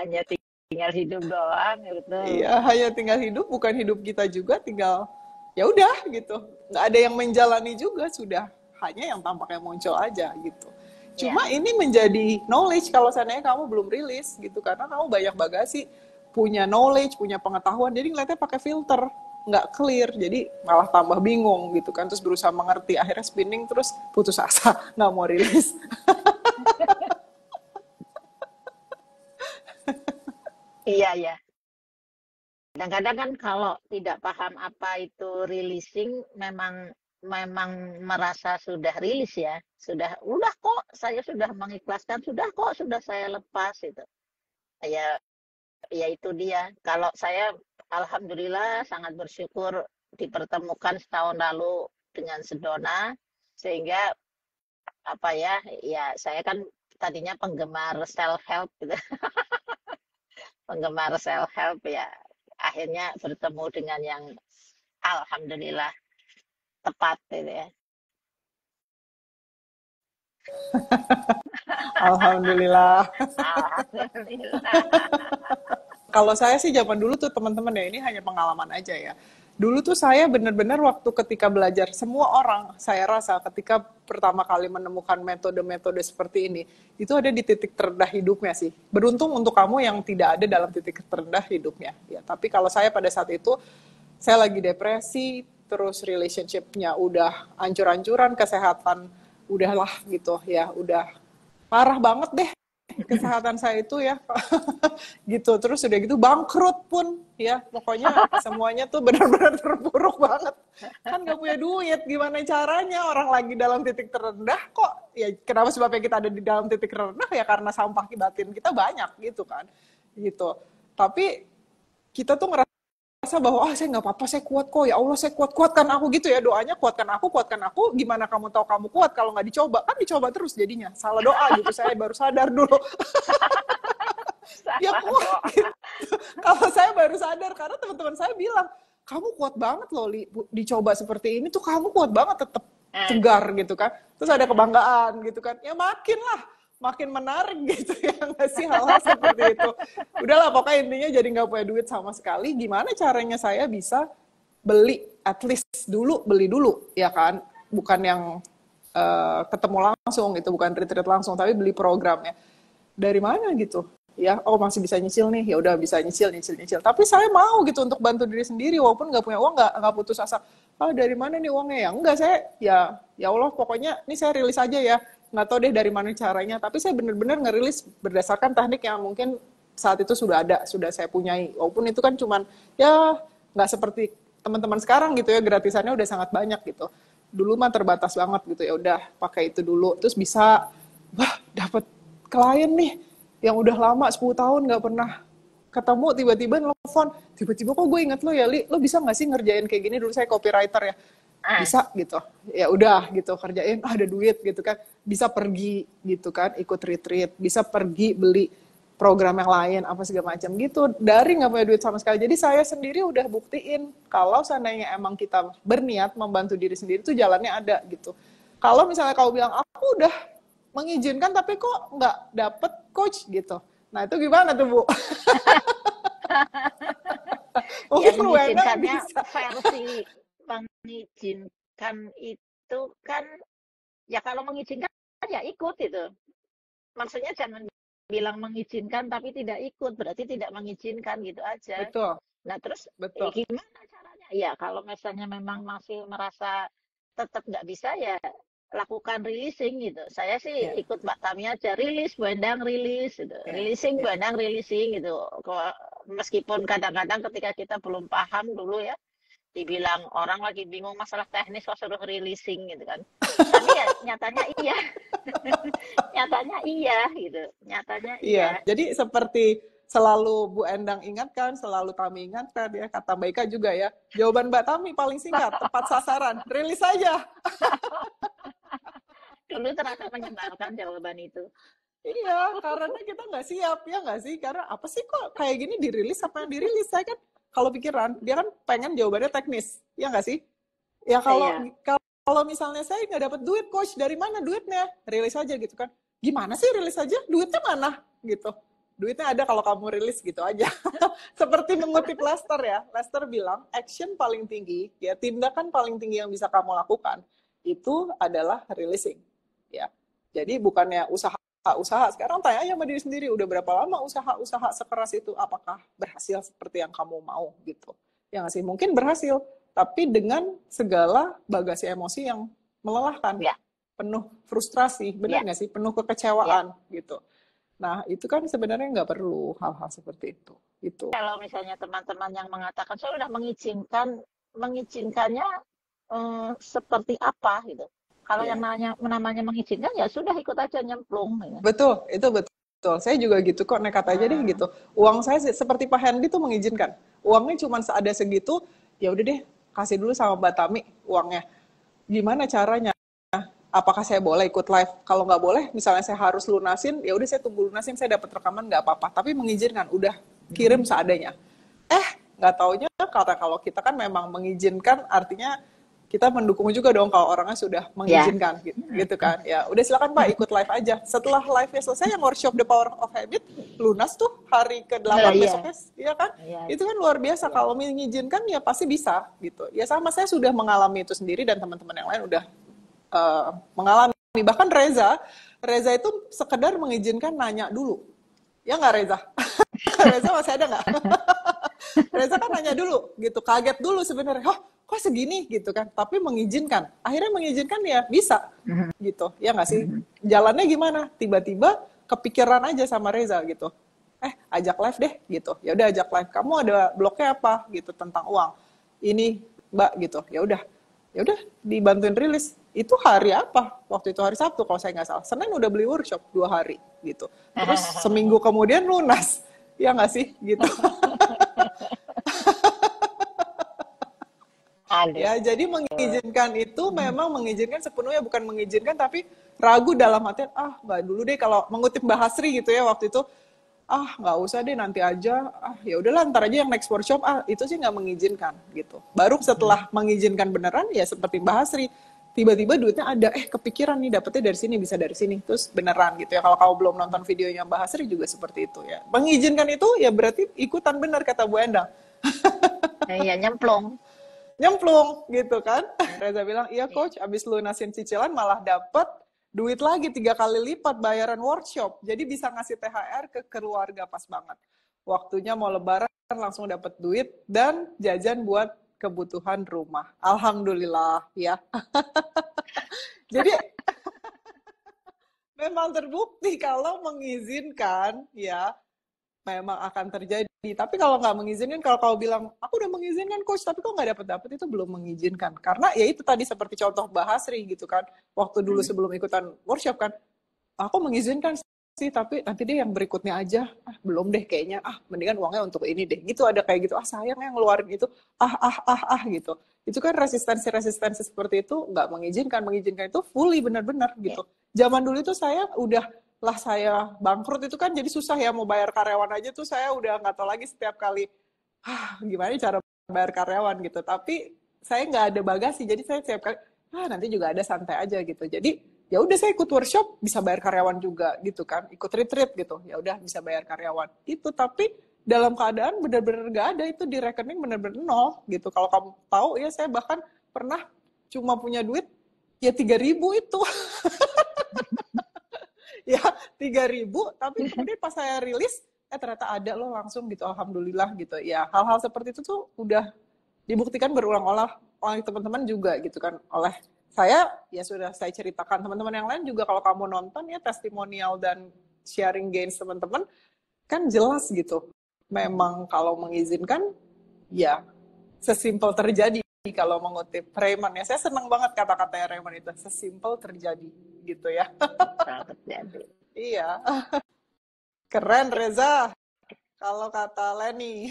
hanya tinggal hidup doang gitu. Iya, hanya tinggal hidup, bukan hidup kita juga, tinggal ya udah gitu. Nggak ada yang menjalani juga, sudah hanya yang tampaknya muncul aja gitu. Ya, Cuma ini menjadi knowledge kalau seandainya kamu belum rilis gitu, karena kamu banyak bagasi, punya knowledge, punya pengetahuan, jadi ngeliatnya pakai filter, nggak clear, jadi malah tambah bingung gitu kan, terus berusaha mengerti, akhirnya spinning, terus putus asa, nggak mau rilis. iya ya. Kadang-kadang kan kalau tidak paham apa itu releasing memang memang merasa sudah rilis ya. Sudah udah kok saya sudah mengikhlaskan, sudah kok sudah saya lepas itu. Ya ya itu dia. Kalau saya alhamdulillah sangat bersyukur dipertemukan setahun lalu dengan Sedona sehingga apa ya ya saya kan tadinya penggemar self help gitu. Penggemar self help ya akhirnya bertemu dengan yang alhamdulillah tepat gitu ya. Alhamdulillah. Alhamdulillah. Kalau saya sih zaman dulu tuh teman-teman ya, ini hanya pengalaman aja ya. Dulu tuh saya benar-benar waktu ketika belajar, semua orang saya rasa ketika pertama kali menemukan metode-metode seperti ini, itu ada di titik terendah hidupnya sih. Beruntung untuk kamu yang tidak ada dalam titik terendah hidupnya. Ya, tapi kalau saya pada saat itu, saya lagi depresi, terus relationship-nya udah ancur-ancuran, kesehatan udahlah gitu ya, udah parah banget deh kesehatan saya itu ya. Gitu, terus udah gitu bangkrut pun ya, pokoknya semuanya tuh benar-benar terpuruk banget, kan gak punya duit, gimana caranya orang lagi dalam titik terendah kok ya, kenapa sebabnya kita ada di dalam titik terendah ya karena sampah batin kita banyak gitu kan gitu. Tapi kita tuh ngerasa bahwa saya nggak apa-apa, saya kuat kok, ya Allah saya kuat, kuatkan aku gitu ya, doanya kuatkan aku, gimana kamu tahu kamu kuat kalau nggak dicoba, kan dicoba terus jadinya, salah doa gitu, saya baru sadar dulu. Ya Salah kuat doa. gitu. Kalau saya baru sadar karena teman-teman saya bilang, kamu kuat banget loh Li, dicoba seperti ini tuh kamu kuat banget, tetap tegar gitu kan. Terus ada kebanggaan gitu kan. Ya makin lah, makin menarik gitu ya nggak sih hal-hal seperti itu. Udahlah pokoknya intinya jadi nggak punya duit sama sekali. Gimana caranya saya bisa beli at least dulu, beli dulu ya kan. Bukan yang ketemu langsung gitu, bukan retreat langsung, tapi beli programnya. Dari mana gitu? Ya, oh masih bisa nyicil nih, ya udah bisa nyicil. Tapi saya mau gitu untuk bantu diri sendiri, walaupun nggak punya uang, nggak putus asa. Ah dari mana nih uangnya ya? Enggak, saya ya Allah pokoknya ini saya rilis aja ya. Nggak tahu deh dari mana caranya. Tapi saya benar-benar ngerilis berdasarkan teknik yang mungkin saat itu sudah ada, sudah saya punyai. Walaupun itu kan cuman ya nggak seperti teman-teman sekarang gitu ya, gratisannya udah sangat banyak gitu. Dulu mah terbatas banget gitu, ya udah pakai itu dulu. Terus bisa wah dapat klien nih yang udah lama 10 tahun nggak pernah ketemu, tiba-tiba nelfon, tiba-tiba kok gue inget lo ya Li, lo bisa nggak sih ngerjain kayak gini, dulu saya copywriter ya, bisa gitu, ya udah gitu kerjain, ada duit gitu kan, bisa pergi gitu kan, ikut retreat, bisa pergi beli program yang lain apa segala macam gitu, dari nggak punya duit sama sekali. Jadi saya sendiri udah buktiin kalau seandainya emang kita berniat membantu diri sendiri tuh jalannya ada gitu. Kalau misalnya kau bilang aku udah mengizinkan tapi kok nggak dapet coach gitu. Nah itu gimana tuh Bu? Ya Mungkin Wena mengizinkannya bisa. versi mengizinkan itu kan ya kalau mengizinkan ya ikut itu. Maksudnya jangan bilang mengizinkan tapi tidak ikut berarti tidak mengizinkan gitu aja. Betul, Nah terus betul. gimana caranya? Ya kalau misalnya memang masih merasa tetap nggak bisa ya lakukan releasing gitu. Saya sih Ya, ikut Mbak Tami aja, rilis, Bu Endang rilis gitu. ya, Releasing, Bu ya. Endang releasing gitu. Meskipun kadang-kadang ketika kita belum paham dulu ya, dibilang orang lagi bingung masalah teknis kok suruh releasing gitu kan. Tapi ya nyatanya iya, nyatanya iya gitu. Nyatanya Iya, iya. jadi seperti selalu Bu Endang ingatkan, selalu Tami ingatkan ya, kata Mbak Ika juga ya. Jawaban Mbak Tami paling singkat, tepat sasaran, rilis aja. Dulu ternyata menyebalkan jawaban itu. Iya, karena kita nggak siap, ya nggak sih? Karena apa sih kok kayak gini dirilis, apa yang dirilis? Saya kan kalau pikiran, dia kan pengen jawabannya teknis, ya nggak sih? Ya kalau Iya. kalau misalnya saya nggak dapat duit, coach, dari mana duitnya? Rilis aja gitu kan. Gimana sih rilis aja? Duitnya mana? Gitu. Duitnya ada kalau kamu rilis gitu aja. Seperti mengutip Lester ya. Lester bilang, action paling tinggi, ya tindakan paling tinggi yang bisa kamu lakukan, itu adalah releasing. Ya. Jadi bukannya usaha. Sekarang tanya aja sama diri sendiri, udah berapa lama usaha sekeras itu, apakah berhasil seperti yang kamu mau gitu. Ya nggak sih? Mungkin berhasil, tapi dengan segala bagasi emosi yang melelahkan, Ya, penuh frustrasi, ya, benar nggak sih? Penuh ya. kekecewaan gitu. Nah, itu kan sebenarnya nggak perlu hal-hal seperti itu. Gitu. Kalau misalnya teman-teman yang mengatakan saya sudah mengizinkan, mengizinkannya seperti apa gitu. Kalau yang Ya, namanya mengizinkan ya sudah ikut aja nyemplung gitu. betul, itu betul. Saya juga gitu kok, nekat aja deh Hmm, gitu. Uang saya seperti Pak Hendy tuh mengizinkan. Uangnya cuma ada segitu, ya udah deh, kasih dulu sama Mbak Tami uangnya. Gimana caranya? Apakah saya boleh ikut live? Kalau nggak boleh, misalnya saya harus lunasin, ya udah saya tunggu lunasin, saya dapat rekaman nggak apa-apa. Tapi mengizinkan, udah kirim seadanya. Nggak taunya karena kalau kita kan memang mengizinkan, artinya kita mendukung juga dong kalau orangnya sudah ya. mengizinkan gitu kan. Ya udah silakan Pak ikut live aja. Setelah live-nya selesai yang workshop The Power of Habit lunas tuh hari Nah, ke-8 iya, besoknya, ya kan? iya, Itu kan luar biasa, iya. kalau mengizinkan ya pasti bisa gitu. Ya sama, saya sudah mengalami itu sendiri dan teman-teman yang lain udah mengalami. Bahkan Reza itu sekedar mengizinkan nanya dulu. Ya nggak Reza? Reza masih ada nggak? Reza kan nanya dulu gitu, kaget dulu sebenarnya, oh kok segini gitu kan, tapi mengizinkan, akhirnya mengizinkan ya bisa Mhm, gitu, ya nggak sih? mhm. Jalannya gimana? Tiba-tiba kepikiran aja sama Reza gitu, ajak live deh gitu, ya udah ajak live, kamu ada blognya apa gitu tentang uang, ini Mbak gitu, ya udah dibantuin rilis. Itu hari apa? Waktu itu hari Sabtu kalau saya nggak salah. Senin udah beli workshop 2 hari gitu. Terus seminggu kemudian lunas, ya nggak sih gitu. Aduh. Ya, jadi mengizinkan itu memang mengizinkan sepenuhnya, bukan mengizinkan tapi ragu dalam hati, nggak dulu deh, kalau mengutip Mbak Hasri gitu ya waktu itu, nggak usah deh nanti aja, ya udahlah ntar aja yang next workshop, itu sih nggak mengizinkan gitu. Baru setelah mengizinkan beneran ya seperti Mbak Hasri, tiba-tiba duitnya ada, kepikiran nih dapetnya dari sini, bisa dari sini, terus beneran gitu ya. Kalau kamu belum nonton videonya Mbak Hasri juga seperti itu ya. Mengizinkan itu ya berarti ikutan benar kata Bu Endang. Iya, nyemplung. Nyemplung gitu kan. Reza bilang, iya Iya. coach, abis lunasin cicilan malah dapet duit lagi 3 kali lipat bayaran workshop. Jadi bisa ngasih THR ke keluarga pas banget. Waktunya mau lebaran langsung dapet duit dan jajan buat kebutuhan rumah. Alhamdulillah ya. Jadi memang terbukti kalau mengizinkan ya memang akan terjadi. Tapi kalau nggak mengizinkan, kalau kau bilang, aku udah mengizinkan coach, tapi kok nggak dapet-dapet, itu belum mengizinkan. Karena ya itu tadi seperti contoh Bahasri gitu kan. Waktu dulu Mhm. sebelum ikutan workshop kan, aku mengizinkan sih, tapi nanti deh yang berikutnya aja. Belum deh kayaknya, mendingan uangnya untuk ini deh. Gitu ada kayak gitu, sayang yang ngeluarin itu, gitu. Itu kan resistensi-resistensi seperti itu nggak mengizinkan. Mengizinkan itu fully benar-benar Iya. gitu. Zaman dulu itu saya udah lah, saya bangkrut itu kan jadi susah ya, mau bayar karyawan aja tuh saya udah nggak tahu lagi setiap kali, gimana cara bayar karyawan gitu. Tapi saya nggak ada bagasi, jadi saya setiap kali, nanti juga ada, santai aja gitu. Jadi ya udah saya ikut workshop bisa bayar karyawan juga gitu kan, ikut retreat gitu, ya udah bisa bayar karyawan itu. Tapi dalam keadaan benar-benar nggak ada, itu di rekening benar-benar nol gitu. Kalau kamu tahu ya, saya bahkan pernah cuma punya duit ya 3.000 itu. Ya 3.000, tapi kemudian pas saya rilis ternyata ada loh langsung gitu, alhamdulillah gitu ya. Hal-hal seperti itu tuh udah dibuktikan berulang-ulang oleh teman-teman juga gitu kan, oleh Ya sudah saya ceritakan, teman-teman yang lain juga kalau kamu nonton ya testimonial dan sharing gains teman-teman, kan jelas gitu. Memang kalau mengizinkan, ya sesimpel terjadi kalau mengutip Raymond ya. Saya senang banget kata-kata Raymond itu, sesimpel terjadi gitu ya. Terjadi. Iya, keren Reza. Kalau kata Lenny,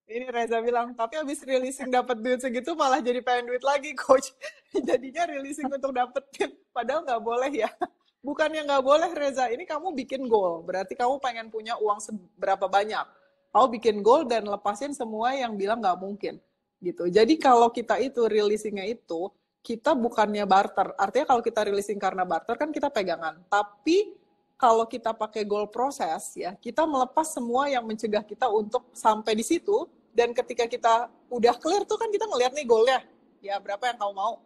ini Reza bilang, tapi habis releasing dapat duit segitu malah jadi pengen duit lagi, coach. Jadinya releasing untuk dapetin, padahal nggak boleh ya. Bukannya nggak boleh Reza, ini kamu bikin goal, berarti kamu pengen punya uang seberapa banyak. Kamu bikin goal dan lepasin semua yang bilang nggak mungkin. Gitu. Jadi kalau kita itu releasingnya itu, kita bukannya barter. Artinya kalau kita releasing karena barter kan kita pegangan. Tapi kalau kita pakai goal proses ya, kita melepas semua yang mencegah kita untuk sampai di situ, dan ketika kita udah clear tuh kan kita ngeliat nih goalnya, ya berapa yang kamu mau,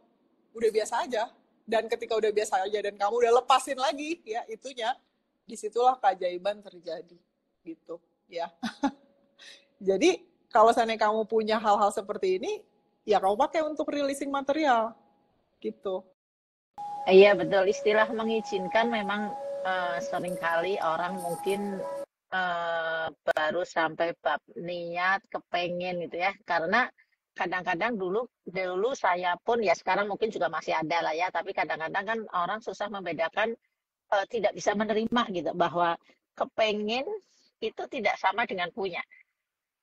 udah biasa aja, dan ketika udah biasa aja dan kamu udah lepasin lagi ya itunya, disitulah keajaiban terjadi gitu ya. Jadi kalau seandainya kamu punya hal-hal seperti ini, ya kamu pakai untuk releasing material gitu. Iya betul, istilah mengizinkan memang seringkali orang mungkin baru sampai bab niat, kepengen gitu ya. Karena kadang-kadang dulu saya pun ya sekarang mungkin juga masih ada lah ya, tapi kadang-kadang kan orang susah membedakan, tidak bisa menerima gitu bahwa kepengen itu tidak sama dengan punya.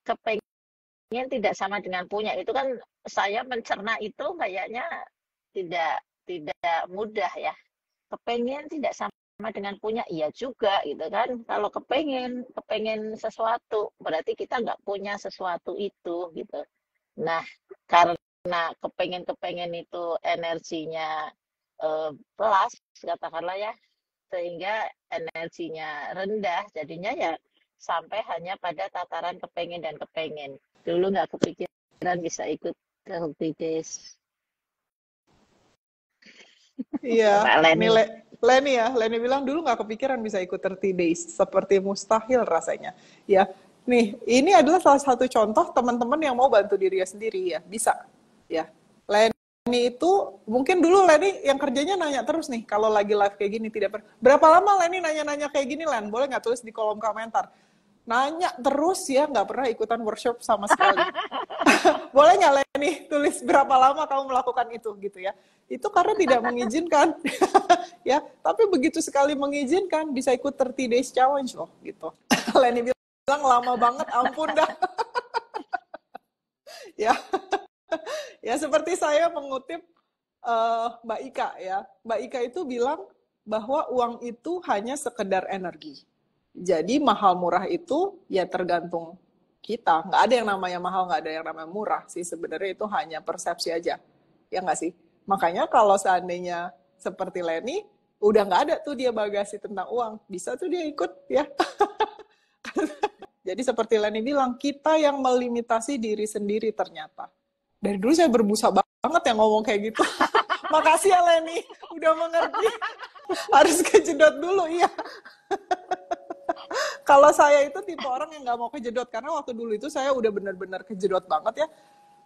Kepengen tidak sama dengan punya itu kan saya mencerna itu kayaknya tidak tidak mudah ya. Kepengen tidak sama dengan punya, iya juga gitu kan. Kalau kepengen sesuatu berarti kita nggak punya sesuatu itu gitu. Nah, karena kepengen itu energinya plus katakanlah ya, sehingga energinya rendah, jadinya ya sampai hanya pada tataran kepengen dan kepengen. Dulu nggak kepikiran bisa ikut healthy days. Iya, Mbak Leni. nih Leni bilang dulu nggak kepikiran bisa ikut 30 days, seperti mustahil rasanya. Ya, nih, ini adalah salah satu contoh teman-teman yang mau bantu dirinya sendiri ya, bisa. Ya, Leni itu mungkin dulu Leni yang kerjanya nanya terus nih, kalau lagi live kayak gini tidak berapa lama Leni nanya-nanya kayak gini Len? Boleh nggak tulis di kolom komentar? Nanya terus ya, nggak pernah ikutan workshop sama sekali. Boleh nggak Leni tulis berapa lama kamu melakukan itu gitu ya? Itu karena tidak mengizinkan. Ya, tapi begitu sekali mengizinkan bisa ikut 30 days challenge loh gitu. Leni bilang lama banget, ampun dah. Ya. Ya seperti saya mengutip Mbak Ika ya. Mbak Ika itu bilang bahwa uang itu hanya sekedar energi. Jadi mahal murah itu ya tergantung kita. Nggak ada yang namanya mahal, nggak ada yang namanya murah sih. Sebenarnya itu hanya persepsi aja. Ya nggak sih? Makanya kalau seandainya seperti Leni, udah nggak ada tuh dia bagasi tentang uang. Bisa tuh dia ikut ya. Jadi seperti Leni bilang, kita yang melimitasi diri sendiri ternyata. Dari dulu saya berbusa banget yang ngomong kayak gitu. Makasih ya Leni, udah mengerti. Harus kejedot dulu, iya. Kalau saya itu tipe orang yang nggak mau kejedot, karena waktu dulu itu saya udah benar-benar kejedot banget ya,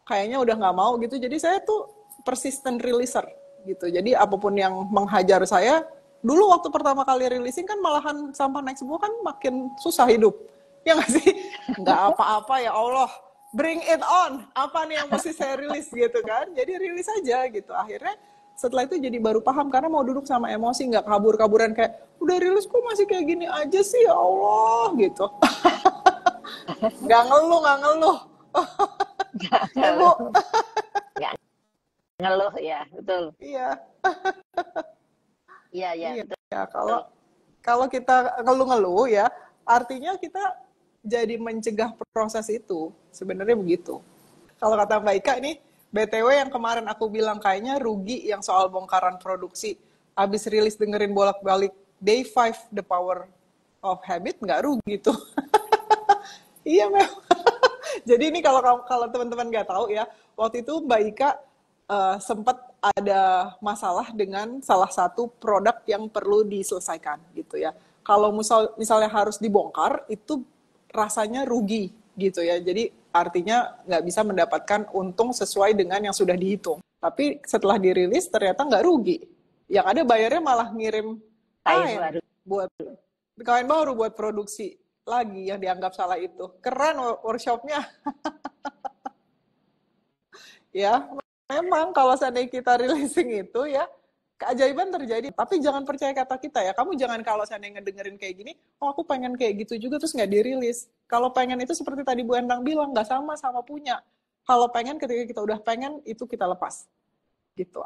kayaknya udah nggak mau gitu. Jadi saya tuh persistent releaser gitu. Jadi apapun yang menghajar saya, dulu waktu pertama kali releasing kan malahan sampah naik semua kan makin susah hidup. Ya nggak sih? Nggak apa-apa ya Allah, bring it on. Apa nih yang mesti saya rilis gitu kan? Jadi rilis aja gitu. Akhirnya setelah itu jadi baru paham, karena mau duduk sama emosi, nggak kabur-kaburan kayak udah rilis kok masih kayak gini aja sih ya Allah gitu. Nggak ngeluh. Ya Bu. Nggak ngeluh ya, betul. Iya. Iya, Iya. betul. Ya, kalau kita ngeluh-ngeluh ya, artinya kita jadi mencegah proses itu. Sebenarnya begitu. Kalau kata Mbak Ika nih, BTW yang kemarin aku bilang kayaknya rugi yang soal bongkaran produksi. Habis rilis dengerin bolak-balik Day 5 The Power of Habit, nggak rugi tuh. Iya memang. Jadi ini kalau teman-teman nggak tahu ya, waktu itu Mbak Ika sempat ada masalah dengan salah satu produk yang perlu diselesaikan gitu ya. Kalau misalnya harus dibongkar, itu rasanya rugi gitu ya. Jadi artinya nggak bisa mendapatkan untung sesuai dengan yang sudah dihitung. Tapi setelah dirilis ternyata nggak rugi. Yang ada bayarnya malah ngirim Kain kain baru. buat kain baru buat produksi lagi yang dianggap salah itu. Keren workshopnya. Ya, memang kalau seandainya kita releasing itu ya keajaiban terjadi. Tapi jangan percaya kata kita ya. Kamu jangan kalau seandainya ngedengerin kayak gini, oh aku pengen kayak gitu juga terus nggak dirilis. Kalau pengen itu seperti tadi Bu Endang bilang, nggak sama punya. Kalau pengen ketika kita udah pengen itu kita lepas gitu.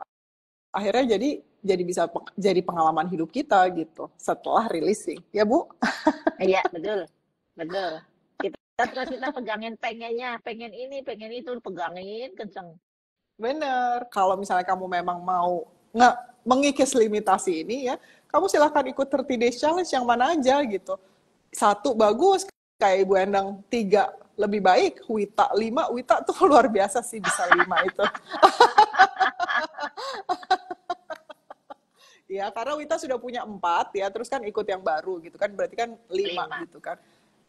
Akhirnya jadi bisa jadi pengalaman hidup kita gitu setelah releasing. Ya Bu? Iya, betul. Betul. Terus kita pegangin pengennya, pengen ini, pengen itu, pegangin kenceng. Bener. Kalau misalnya kamu memang mau nggak mengikis limitasi ini ya, kamu silahkan ikut 30 Days Challenge yang mana aja gitu. Satu bagus, kayak Ibu Endang 3 lebih baik, Wita 5, Wita tuh luar biasa sih bisa 5 itu. Ya, karena Wita sudah punya 4 ya, terus kan ikut yang baru gitu kan, berarti kan 5 5. gitu kan.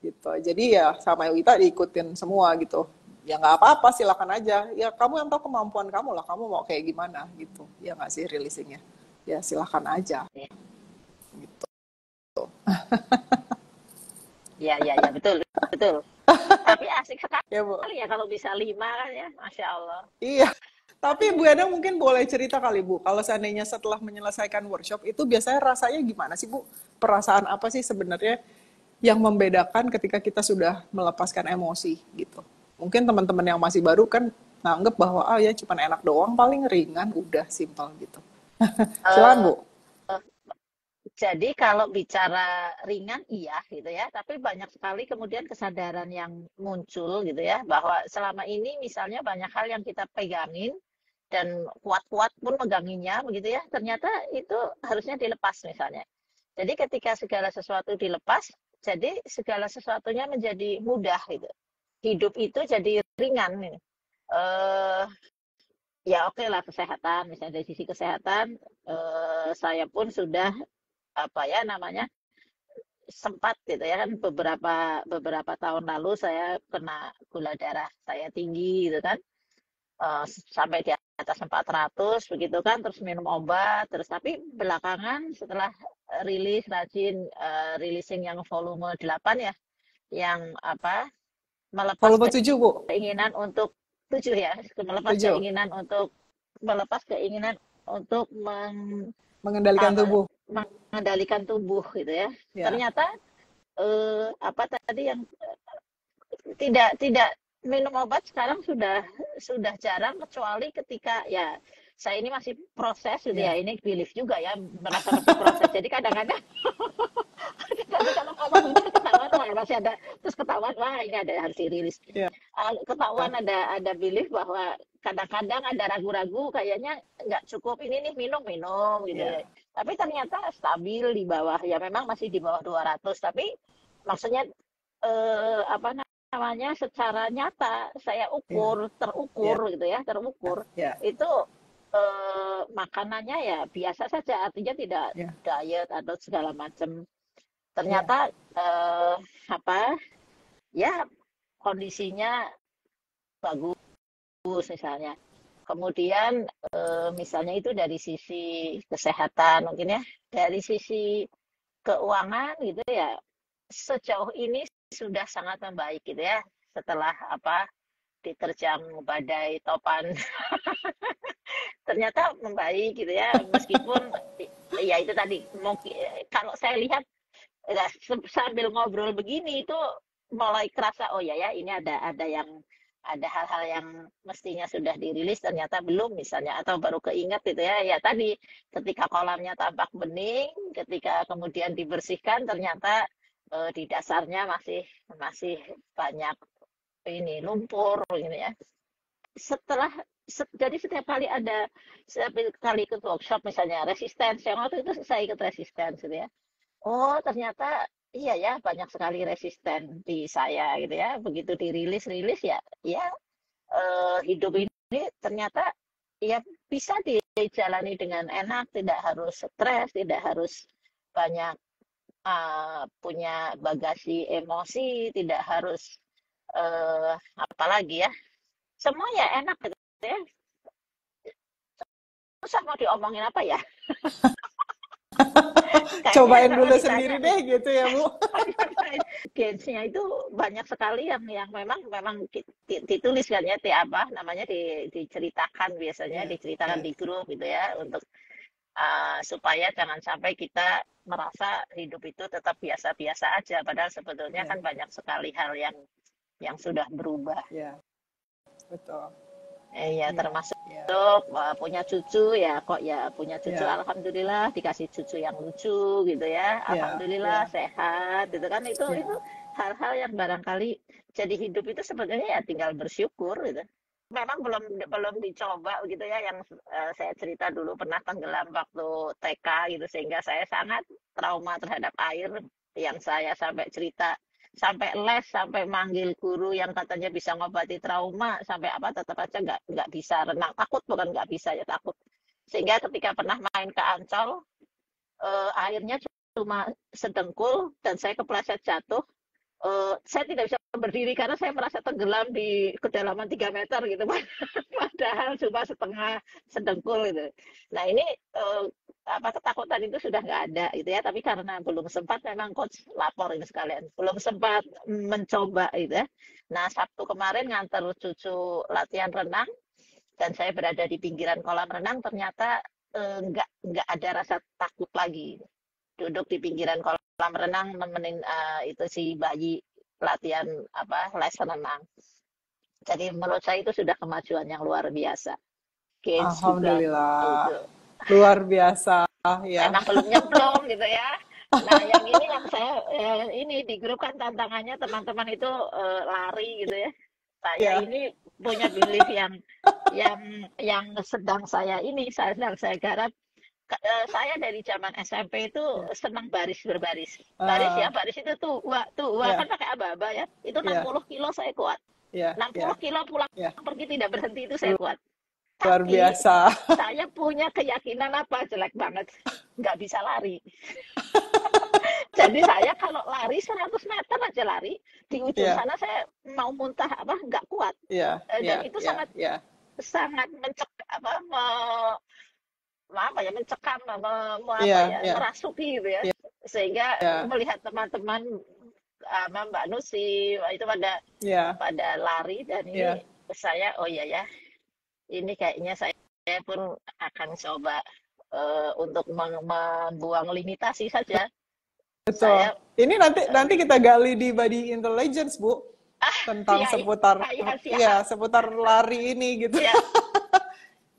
Gitu. Jadi ya sama Wita diikutin semua gitu. Ya nggak apa-apa, silakan aja. Ya kamu yang tahu kemampuan kamu lah, kamu mau kayak gimana gitu. Ya nggak sih releasingnya. Ya silakan aja. Ya, Gitu. ya, ya, ya, betul, betul. Tapi asik Ya Bu. sekali ya kalau bisa 5 kan ya, Masya Allah. Iya. Tapi Bu Endang mungkin boleh cerita kali Bu, kalau seandainya setelah menyelesaikan workshop itu biasanya rasanya gimana sih Bu? Perasaan apa sih sebenarnya yang membedakan ketika kita sudah melepaskan emosi gitu? Mungkin teman-teman yang masih baru kan nganggep bahwa ya cuma enak doang, paling ringan, udah simpel gitu. Silakan Eh, Bu. jadi kalau bicara ringan iya gitu ya, tapi banyak sekali kemudian kesadaran yang muncul gitu ya, bahwa selama ini misalnya banyak hal yang kita pegangin dan kuat-kuat pun meganginya begitu ya, ternyata itu harusnya dilepas misalnya. Jadi ketika segala sesuatu dilepas, jadi segala sesuatunya menjadi mudah gitu. Hidup itu jadi ringan. Eh, ya oke lah kesehatan, misalnya dari sisi kesehatan, saya pun sudah apa ya namanya sempat gitu ya kan beberapa beberapa tahun lalu saya kena gula darah saya tinggi gitu kan. Sampai di atas 400 begitu kan, terus minum obat, terus tapi belakangan setelah rilis rajin releasing yang volume 8 ya, yang apa melepas Volume 7 Bu. keinginan untuk 7 ya, melepas 7. keinginan untuk melepas keinginan untuk Mengendalikan apa, tubuh. mengendalikan tubuh gitu ya. Ya. Ternyata apa tadi yang tidak minum obat sekarang sudah jarang kecuali ketika ya saya ini masih proses gitu ya, Ya. ini belief juga ya, merasa masih proses jadi kadang-kadang tapi kalau ngomong begitu ketahuan wah masih ada, terus ketahuan wah ini ada harus dirilis. Ya. Ketahuan ada belief bahwa kadang-kadang ada ragu-ragu kayaknya nggak cukup ini nih minum gitu ya, Ya. tapi ternyata stabil di bawah ya, memang masih di bawah 200 tapi maksudnya apa namanya secara nyata saya Ya. Ya. terukur gitu ya, terukur Ya. itu makanannya ya biasa saja, artinya tidak Ya. diet atau segala macam. Ya. Ternyata apa ya kondisinya bagus misalnya. Kemudian misalnya itu dari sisi kesehatan mungkin ya, dari sisi keuangan gitu ya, sejauh ini sudah sangat membaik gitu ya, setelah apa diterjang badai topan ternyata membaik gitu ya, meskipun ya itu tadi kalau saya lihat ya, sambil ngobrol begini itu mulai kerasa oh ya ini ada hal-hal yang mestinya sudah dirilis ternyata belum misalnya, atau baru keinget gitu ya, ya tadi ketika kolamnya tampak bening, ketika kemudian dibersihkan ternyata di dasarnya masih masih banyak ini lumpur gitu ya. Setelah jadi setiap kali ikut workshop misalnya resistance, yang waktu itu saya ikut resistance gitu ya, oh ternyata iya ya banyak sekali resisten di saya gitu ya, begitu dirilis ya ya hidup ini ternyata ya bisa dijalani dengan enak, tidak harus stres, tidak harus banyak punya bagasi emosi, tidak harus apalagi ya, semuanya enak gitu ya. Susah mau diomongin apa ya? Kayaknya Cobain kalau dulu ditanya sendiri deh gitu ya, Bu. games-nya itu banyak sekali yang memang ditulis kan ya, apa namanya, diceritakan, biasanya Iya, diceritakan iya, di grup gitu ya, untuk supaya jangan sampai kita merasa hidup itu tetap biasa-biasa aja, padahal sebetulnya iya, kan banyak sekali hal yang sudah berubah. iya, betul. Ya, Iya, termasuk iya, punya cucu ya, kok ya punya cucu, iya, alhamdulillah dikasih cucu yang lucu gitu ya, iya, alhamdulillah iya, sehat gitu kan, itu iya. hal-hal yang barangkali jadi hidup itu sebenarnya ya tinggal bersyukur gitu. Memang belum belum dicoba gitu ya, yang saya cerita dulu pernah tenggelam waktu TK gitu, sehingga saya sangat trauma terhadap air, yang saya sampai cerita, sampai les, sampai manggil guru yang katanya bisa ngobati trauma, sampai apa, tetap aja nggak bisa renang, takut, bukan nggak bisa ya, takut. Sehingga ketika pernah main ke Ancol, airnya cuma sedengkul dan saya kepleset jatuh. Saya tidak bisa berdiri karena saya merasa tenggelam di kedalaman 3 meter gitu. Padahal cuma setengah sedengkul gitu. Nah ini, uh, apa, ketakutan itu sudah nggak ada gitu ya. Tapi karena belum sempat, memang coach lapor ini sekalian, belum sempat mencoba gitu ya. Nah Sabtu kemarin nganter cucu latihan renang, dan saya berada di pinggiran kolam renang, ternyata nggak ada rasa takut lagi. Duduk di pinggiran kolam renang nemenin itu si bayi latihan, apa, les renang. Jadi menurut saya itu sudah kemajuan yang luar biasa. Games juga Alhamdulillah. itu. Luar biasa ya. Memang belum nyemplung gitu ya. Nah, yang ini yang saya, ini di grup kan tantangannya teman-teman itu lari gitu ya. Saya Ya, ini punya belief yang sedang saya garap. Saya dari zaman SMP itu ya, senang baris berbaris. Baris ah, ya, baris itu tuh kan ya, pakai aba-aba ya. Itu ya, 60 kilo saya kuat. ya, 60 ya, kilo pulang ya. pergi tidak berhenti itu saya kuat. Luar Tapi biasa. saya punya keyakinan apa, jelek banget, nggak bisa lari. Jadi saya kalau lari 100 meter aja lari, di ujung Ya, sana saya mau muntah, apa, nggak kuat. ya, Dan ya, itu ya, sangat ya, sangat apa ya, mencekam, apa ya, ya, ya, merasuki gitu ya. ya, Sehingga ya, melihat teman-teman sama Mbak Nusi itu pada ya, pada lari, dan ini ya. saya, oh iya ya, ini kayaknya saya pun akan coba untuk membuang limitasi saja. Betul. Saya, Ini nanti nanti kita gali di body intelligence, Bu, tentang ya, seputar ya iya, siap, seputar lari ini gitu. ya,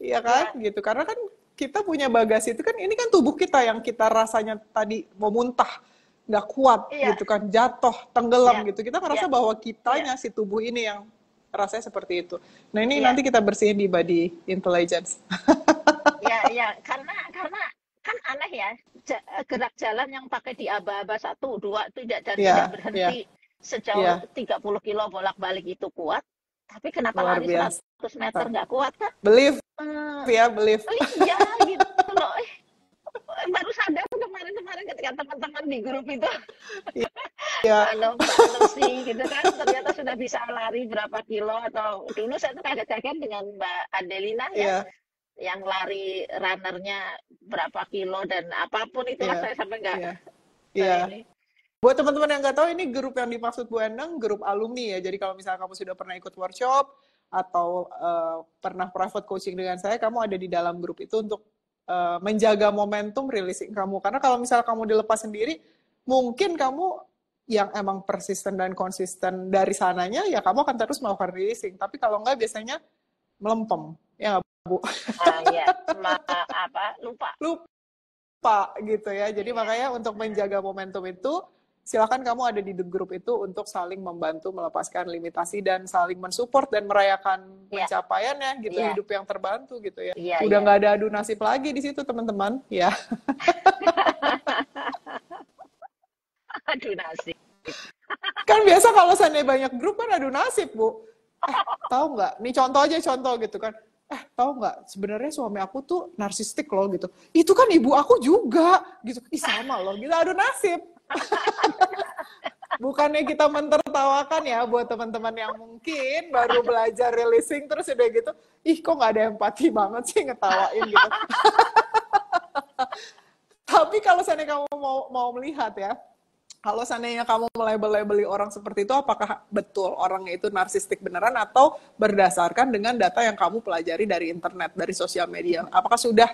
Iya kan? ya, Gitu. Karena kan kita punya bagasi itu kan ini kan tubuh kita yang kita rasanya tadi mau muntah, nggak kuat iya, gitu kan, jatuh, tenggelam iya, gitu. Kita ngerasa iya, bahwa iya, kitanya si tubuh ini yang rasanya seperti itu. Nah, ini iya, nanti kita bersihin di body intelligence. iya, iya, karena kan aneh ya, gerak jalan yang pakai di aba-aba 1, 2 tidak, dan tidak Iya, iya, berhenti sejauh iya, 30 kilo bolak-balik itu kuat, tapi kenapa luar lari biasa. 100 meter nggak kuat kan? Believe Eh, ya, believe. oh iya gitu loh. Baru sadar kemarin-kemarin ketika teman-teman di grup itu, Iya, Mbak Lucy gitu kan, ternyata sudah bisa lari berapa kilo, atau dulu saya tuh kaget-kaget dengan Mbak Adelina ya, iya, yang lari runnernya berapa kilo, dan apapun itulah, iya, saya sampai nggak, iya, saya iya. ini. Buat teman-teman yang nggak tahu, ini grup yang dimaksud Bu Endang, grup alumni ya. Jadi kalau misalnya kamu sudah pernah ikut workshop atau pernah private coaching dengan saya, kamu ada di dalam grup itu untuk menjaga momentum releasing kamu. Karena kalau misalnya kamu dilepas sendiri, mungkin kamu yang emang persisten dan konsisten dari sananya, ya kamu akan terus melakukan releasing. Tapi kalau nggak, biasanya melempem. Ya nggak, Bu? Ya, apa, lupa. Lupa gitu ya. Jadi makanya untuk menjaga momentum itu, silakan kamu ada di grup itu untuk saling membantu melepaskan limitasi dan saling mensupport dan merayakan Ya, pencapaiannya gitu, ya, hidup yang terbantu gitu ya. iya, Udah iya. nggak ada adu nasib lagi di situ teman-teman ya. Aduh nasi. Kan biasa kalau seandainya banyak grup kan adu nasib, Bu. Tahu nggak? Nih contoh aja, contoh gitu kan. Tahu nggak? Sebenarnya suami aku tuh narsistik loh gitu. Itu kan ibu aku juga gitu. Ih sama loh, gitu adu nasib. Bukannya kita mentertawakan ya buat teman-teman yang mungkin baru belajar releasing terus udah gitu, ih kok nggak ada empati banget sih ngetawain gitu. Tapi kalau seandainya kamu mau melihat ya, kalau seandainya kamu melabeli orang seperti itu, apakah betul orangnya itu narsistik beneran atau berdasarkan dengan data yang kamu pelajari dari internet, dari sosial media? Apakah sudah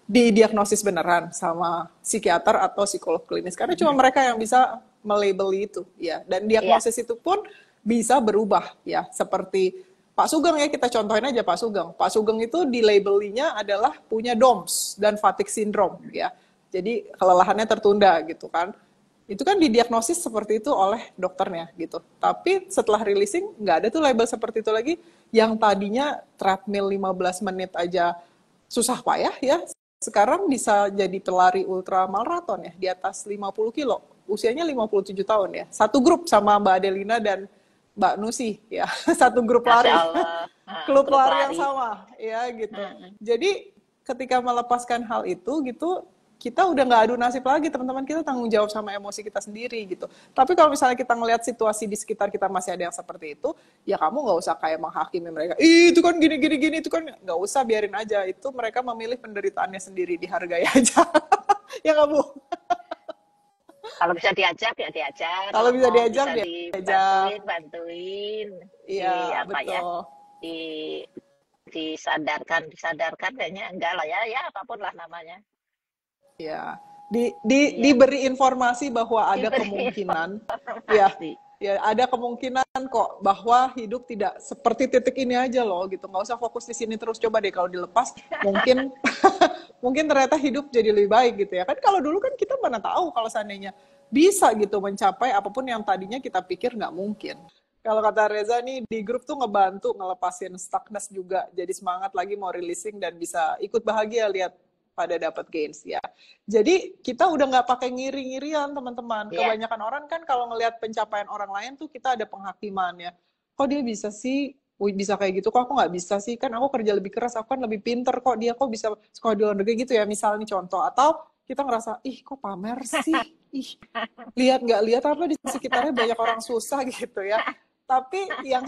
didiagnosis beneran sama psikiater atau psikolog klinis? Karena cuma mereka yang bisa melabeli itu, ya. Dan Iya, diagnosis itu pun bisa berubah, ya. Seperti Pak Sugeng ya, kita contohin aja Pak Sugeng. Pak Sugeng itu di labelnya adalah punya DOMS dan fatigue syndrome, ya. Jadi kelelahannya tertunda gitu kan. Itu kan didiagnosis seperti itu oleh dokternya gitu. Tapi setelah releasing nggak ada tuh label seperti itu lagi. Yang tadinya treadmill 15 menit aja susah payah ya. Sekarang bisa jadi pelari ultra maraton ya di atas 50 kilo. Usianya 57 tahun ya. Satu grup sama Mbak Adelina dan Mbak Nusi ya. Satu grup Masya lari. Allah. Klub Grup lari yang lari. sama ya gitu. Jadi ketika melepaskan hal itu gitu, kita udah nggak adu nasib lagi, teman-teman, kita tanggung jawab sama emosi kita sendiri gitu. Tapi kalau misalnya kita ngelihat situasi di sekitar kita masih ada yang seperti itu, ya kamu nggak usah kayak menghakimi mereka. Ih, itu kan gini gini gini, itu kan nggak usah, biarin aja. Itu mereka memilih penderitaannya sendiri, dihargai aja. Ya nggak Bu? Kalau bisa diajak ya diajak, Kalau kalau bisa mau diajak, bisa diajak. dibantuin, bantuin. Iya, Di apa ya? betul. Di disadarkan kayaknya enggak lah ya, ya apapun lah namanya. Ya, Iya, diberi informasi bahwa ada diberi kemungkinan, ya, informasi. ya ada kemungkinan kok bahwa hidup tidak seperti titik ini aja loh, gitu. Nggak usah fokus di sini terus, coba deh kalau dilepas, mungkin mungkin ternyata hidup jadi lebih baik gitu ya. Kan kalau dulu kan kita mana tahu kalau seandainya bisa gitu mencapai apapun yang tadinya kita pikir nggak mungkin. Kalau kata Reza nih, di grup tuh ngebantu ngelepasin stuckness juga, jadi semangat lagi mau releasing dan bisa ikut bahagia lihat pada dapat gains ya. Jadi kita udah nggak pakai ngiri-ngirian teman-teman. Iya, Kebanyakan orang kan kalau ngelihat pencapaian orang lain tuh kita ada penghakiman ya. Kok dia bisa sih? Wih, bisa kayak gitu, kok aku nggak bisa sih? Kan aku kerja lebih keras, aku kan lebih pinter, kok dia kok bisa sekolah di luar negeri gitu ya, misalnya contoh. Atau kita ngerasa, ih kok pamer sih? Ih, lihat nggak lihat apa di sekitarnya banyak orang susah gitu ya. Tapi yang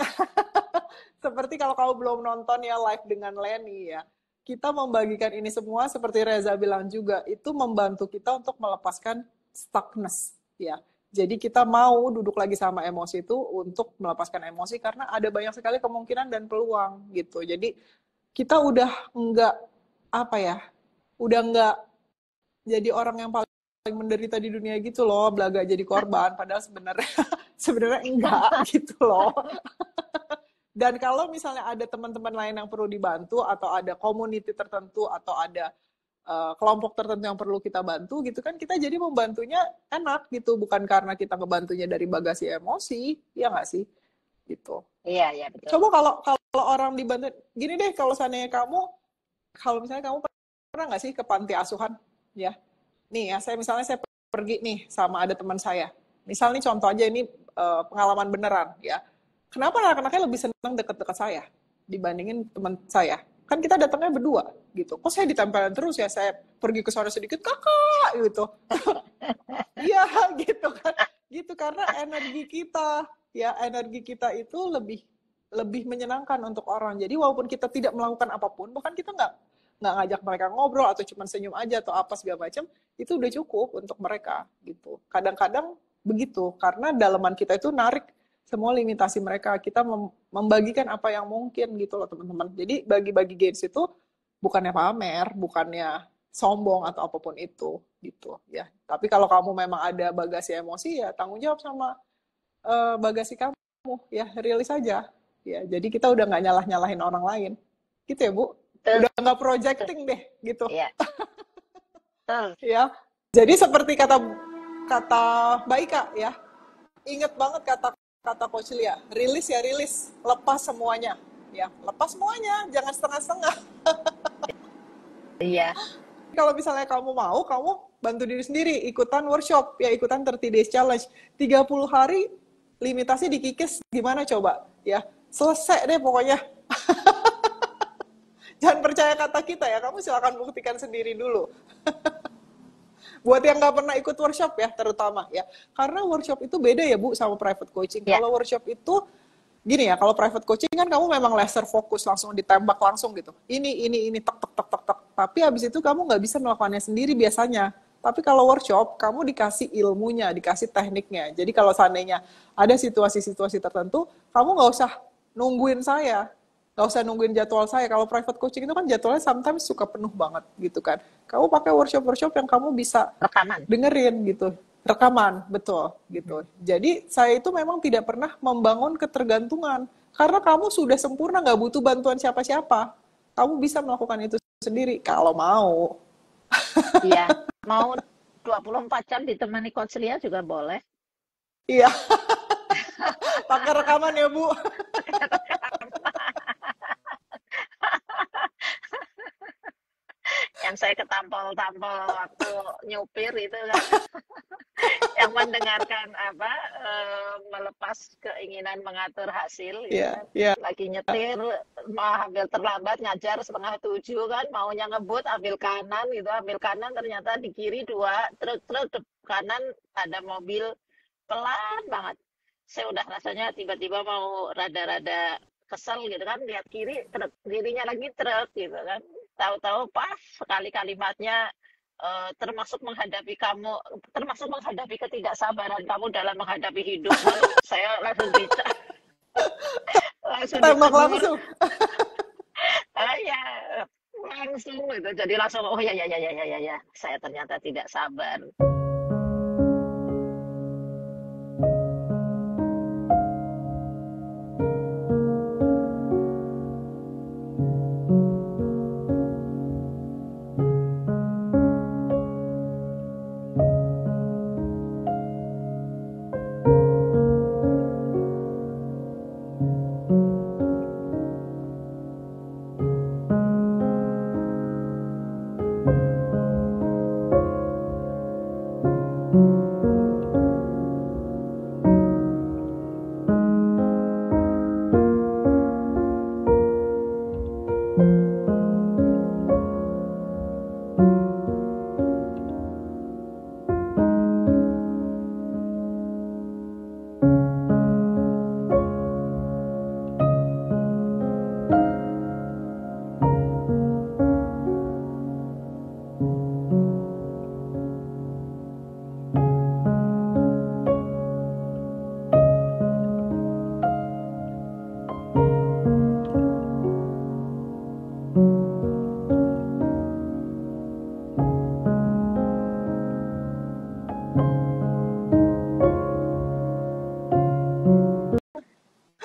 seperti kalau kamu belum nonton ya live dengan Lenny ya, kita membagikan ini semua seperti Reza bilang juga, itu membantu kita untuk melepaskan stuckness ya. Jadi kita mau duduk lagi sama emosi itu untuk melepaskan emosi karena ada banyak sekali kemungkinan dan peluang gitu. Jadi kita udah enggak apa ya, udah enggak jadi orang yang paling menderita di dunia gitu loh, belaga jadi korban padahal sebenarnya sebenarnya enggak gitu loh. Dan kalau misalnya ada teman-teman lain yang perlu dibantu atau ada community tertentu atau ada kelompok tertentu yang perlu kita bantu gitu kan, kita jadi membantunya enak gitu, bukan karena kita ngebantunya dari bagasi emosi, ya nggak sih gitu. iya, iya betul. Coba kalau orang dibantu gini deh, kalau seandainya kamu, kalau misalnya kamu pernah nggak sih ke panti asuhan ya, nih ya, saya pergi nih sama ada teman saya, misalnya contoh aja ini pengalaman beneran ya. Kenapa anak-anaknya lebih senang deket-deket saya dibandingin teman saya? Kan kita datangnya berdua gitu. Kok saya ditempelin terus ya? Saya pergi ke sana sedikit, kakak gitu. Iya gitu kan. Gitu karena energi kita itu lebih lebih menyenangkan untuk orang. Jadi walaupun kita tidak melakukan apapun, bahkan kita nggak ngajak mereka ngobrol atau cuma senyum aja atau apa segala macam, itu udah cukup untuk mereka gitu. Kadang-kadang begitu karena dalaman kita itu narik semua limitasi mereka. Kita membagikan apa yang mungkin gitu loh teman-teman. Jadi bagi-bagi gains itu bukannya pamer, bukannya sombong atau apapun itu gitu ya. Tapi kalau kamu memang ada bagasi emosi ya tanggung jawab sama bagasi kamu ya, rilis aja ya. Jadi kita udah nggak nyalah-nyalahin orang lain gitu ya Bu. Betul, Udah nggak betul. projecting deh gitu Iya, betul. ya. Jadi seperti kata kata Mbak Ika ya, inget banget kata Coach Lia, rilis ya rilis, lepas semuanya ya, lepas semuanya, jangan setengah-setengah. Iya. Kalau misalnya kamu mau, kamu bantu diri sendiri, ikutan workshop, ya ikutan 30 days challenge. 30 hari, limitasi dikikis, gimana coba? Ya, selesai deh pokoknya. Jangan percaya kata kita ya, kamu silakan buktikan sendiri dulu. Buat yang nggak pernah ikut workshop ya, terutama ya. Karena workshop itu beda ya Bu sama private coaching. Ya, Kalau workshop itu gini ya, kalau private coaching kan kamu memang laser fokus, langsung ditembak langsung gitu. Ini, tek, tek, tek, tek, tek. Tapi habis itu kamu nggak bisa melakukannya sendiri biasanya. Tapi kalau workshop, kamu dikasih ilmunya, dikasih tekniknya. Jadi kalau seandainya ada situasi-situasi tertentu, kamu nggak usah nungguin saya. Nggak usah nungguin jadwal saya. Kalau private coaching itu kan jadwalnya sometimes suka penuh banget gitu kan. Kamu pakai workshop-workshop yang kamu bisa rekaman. dengerin gitu, rekaman, betul gitu. Jadi saya itu memang tidak pernah membangun ketergantungan karena kamu sudah sempurna, nggak butuh bantuan siapa-siapa. Kamu bisa melakukan itu sendiri kalau mau. Iya, mau 24 jam ditemani konseling juga boleh. Iya, pakai rekaman ya Bu. Yang saya ketampol-tampol waktu nyupir itu kan, yang mendengarkan apa, melepas keinginan mengatur hasil gitu Iya, kan. iya, Lagi nyetir, mau hampir terlambat, ngajar 6:30 kan, maunya ngebut, ambil kanan ternyata di kiri dua truk kanan ada mobil pelan banget. Saya udah rasanya tiba-tiba mau rada-rada kesel gitu kan, lihat kiri, truk, kirinya lagi truk gitu kan. Tahu-tahu pas sekali kalimatnya, termasuk menghadapi ketidaksabaran kamu dalam menghadapi hidup. Waduh, saya langsung tembak ditegur. langsung. Ya, langsung gitu. Jadi langsung, oh ya, ya, ya, ya, ya, ya, ya. Saya ternyata tidak sabar.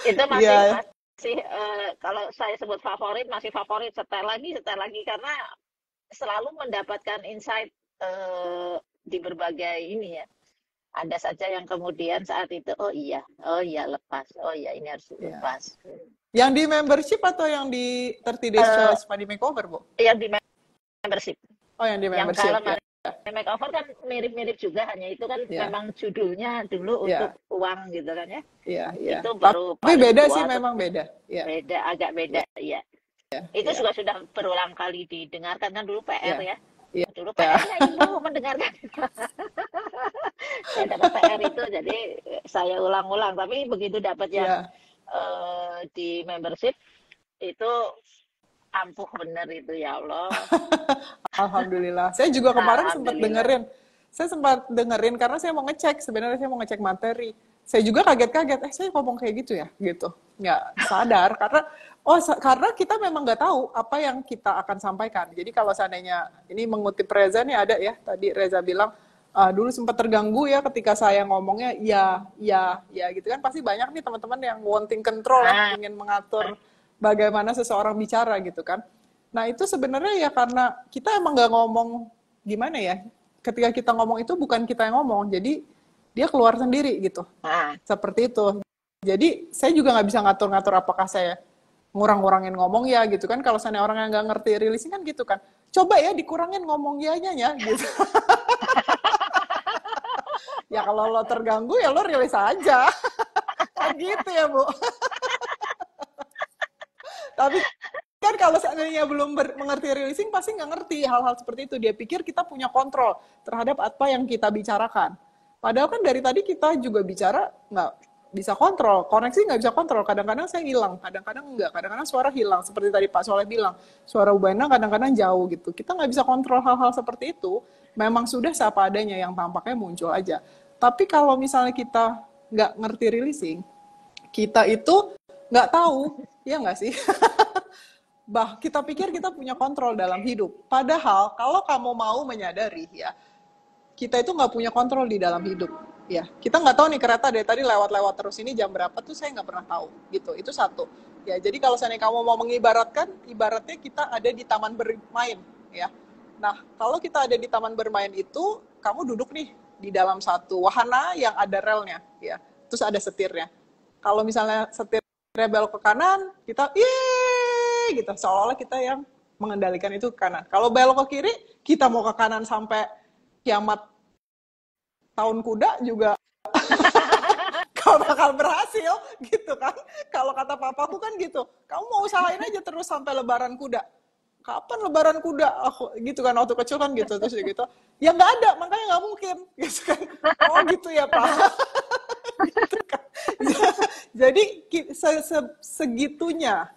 Itu Iya, masih kalau saya sebut favorit, masih favorit, setel lagi karena selalu mendapatkan insight di berbagai ini ya. Ada saja yang kemudian saat itu, oh iya lepas, oh iya ini harus iya. lepas. Yang di membership atau yang di 30 Days Eh, Challenge Money Makeover, Bu? yang di membership. Oh, yang di Yang membership kalau ya. makeover kan mirip-mirip juga, hanya itu kan Iya, memang judulnya dulu untuk iya, uang gitu kan ya. iya, iya. Itu baru Tapi paling beda sih, kuat, memang beda. Iya, beda, agak iya, beda, iya. iya, Itu iya, juga sudah berulang kali didengarkan kan dulu PR iya, ya. iya. Dulu Iya. PR-nya ibu mendengarkan. Saya dapat PR itu, jadi saya ulang-ulang. Tapi begitu dapat yang Iya. di membership itu ampuh bener itu ya Allah. Alhamdulillah. Saya juga kemarin sempat Alhamdulillah. dengerin. Saya sempat dengerin karena saya mau ngecek. Sebenarnya saya mau ngecek materi. Saya juga kaget-kaget. Saya ngomong kayak gitu ya, gitu. Nggak sadar karena karena kita memang nggak tahu apa yang kita akan sampaikan. Jadi kalau seandainya ini mengutip Reza nih ada ya. Tadi Reza bilang dulu sempat terganggu ya ketika saya ngomongnya ya gitu kan. Pasti banyak nih teman-teman yang wanting control ya, Ah, ingin mengatur bagaimana seseorang bicara gitu kan. Nah itu sebenarnya ya karena kita emang nggak ngomong gimana ya. Ketika kita ngomong itu bukan kita yang ngomong, jadi dia keluar sendiri gitu. ah. Seperti itu. Jadi saya juga nggak bisa ngatur-ngatur apakah saya ngurang-ngurangin ngomong ya gitu kan. Kalau misalnya orang yang nggak ngerti releasing kan gitu kan. Coba ya dikurangin ngomong ya gitu. Ya kalau lo terganggu ya lo rilis aja. Kan gitu ya Bu. Tapi kan kalau seandainya belum mengerti releasing pasti nggak ngerti hal-hal seperti itu. Dia pikir kita punya kontrol terhadap apa yang kita bicarakan. Padahal kan dari tadi kita juga bicara nggak bisa kontrol, koneksi nggak bisa kontrol. Kadang-kadang saya hilang, kadang-kadang enggak, kadang-kadang suara hilang. Seperti tadi Pak Soleh bilang, suara Ubana kadang-kadang jauh gitu. Kita nggak bisa kontrol hal-hal seperti itu. Memang sudah siapa adanya yang tampaknya muncul aja. Tapi kalau misalnya kita nggak ngerti releasing, kita itu nggak tahu, ya nggak sih? Kita pikir kita punya kontrol dalam hidup. Padahal kalau kamu mau menyadari ya, kita itu nggak punya kontrol di dalam hidup. Ya, kita nggak tahu nih kereta dari tadi lewat-lewat terus ini jam berapa tuh saya nggak pernah tahu. Gitu, itu satu. Ya, jadi kalau seandainya kamu mau mengibaratkan, ibaratnya kita ada di taman bermain. Ya, nah kalau kita ada di taman bermain itu, kamu duduk nih di dalam satu wahana yang ada relnya. Ya, terus ada setirnya. Kalau misalnya setirnya belok ke kanan, kita gitu, seolah-olah kita yang mengendalikan itu ke kanan. Kalau belok ke kiri, kita mau ke kanan sampai kiamat tahun kuda juga gak bakal berhasil gitu kan. Kalau kata papaku kan gitu, kamu mau usahain aja terus sampai lebaran kuda. Kapan lebaran kuda? Aku gitu kan waktu kecil kan gitu, terus gitu. Ya nggak ada, makanya nggak mungkin gitu kan. Oh gitu ya Pak. Gitu kan. Jadi segitunya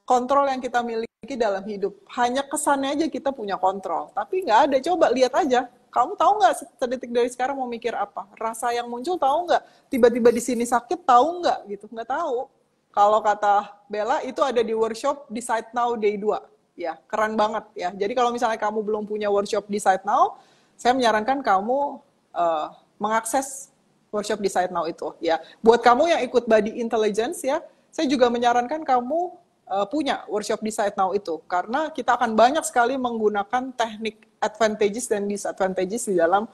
kontrol yang kita miliki dalam hidup. Hanya kesannya aja kita punya kontrol. Tapi nggak ada. Coba lihat aja. Kamu tahu nggak sedetik dari sekarang mau mikir apa? Rasa yang muncul tahu nggak? Tiba-tiba di sini sakit tahu nggak? Gitu. Nggak tahu. Kalau kata Bella itu ada di workshop Decide Now Day 2. Ya, keren banget ya. Jadi kalau misalnya kamu belum punya workshop Decide Now, saya menyarankan kamu mengakses workshop Decide Now itu. Ya, buat kamu yang ikut Body Intelligence ya, saya juga menyarankan kamu punya workshop Decide Now itu, karena kita akan banyak sekali menggunakan teknik advantages dan disadvantages di dalam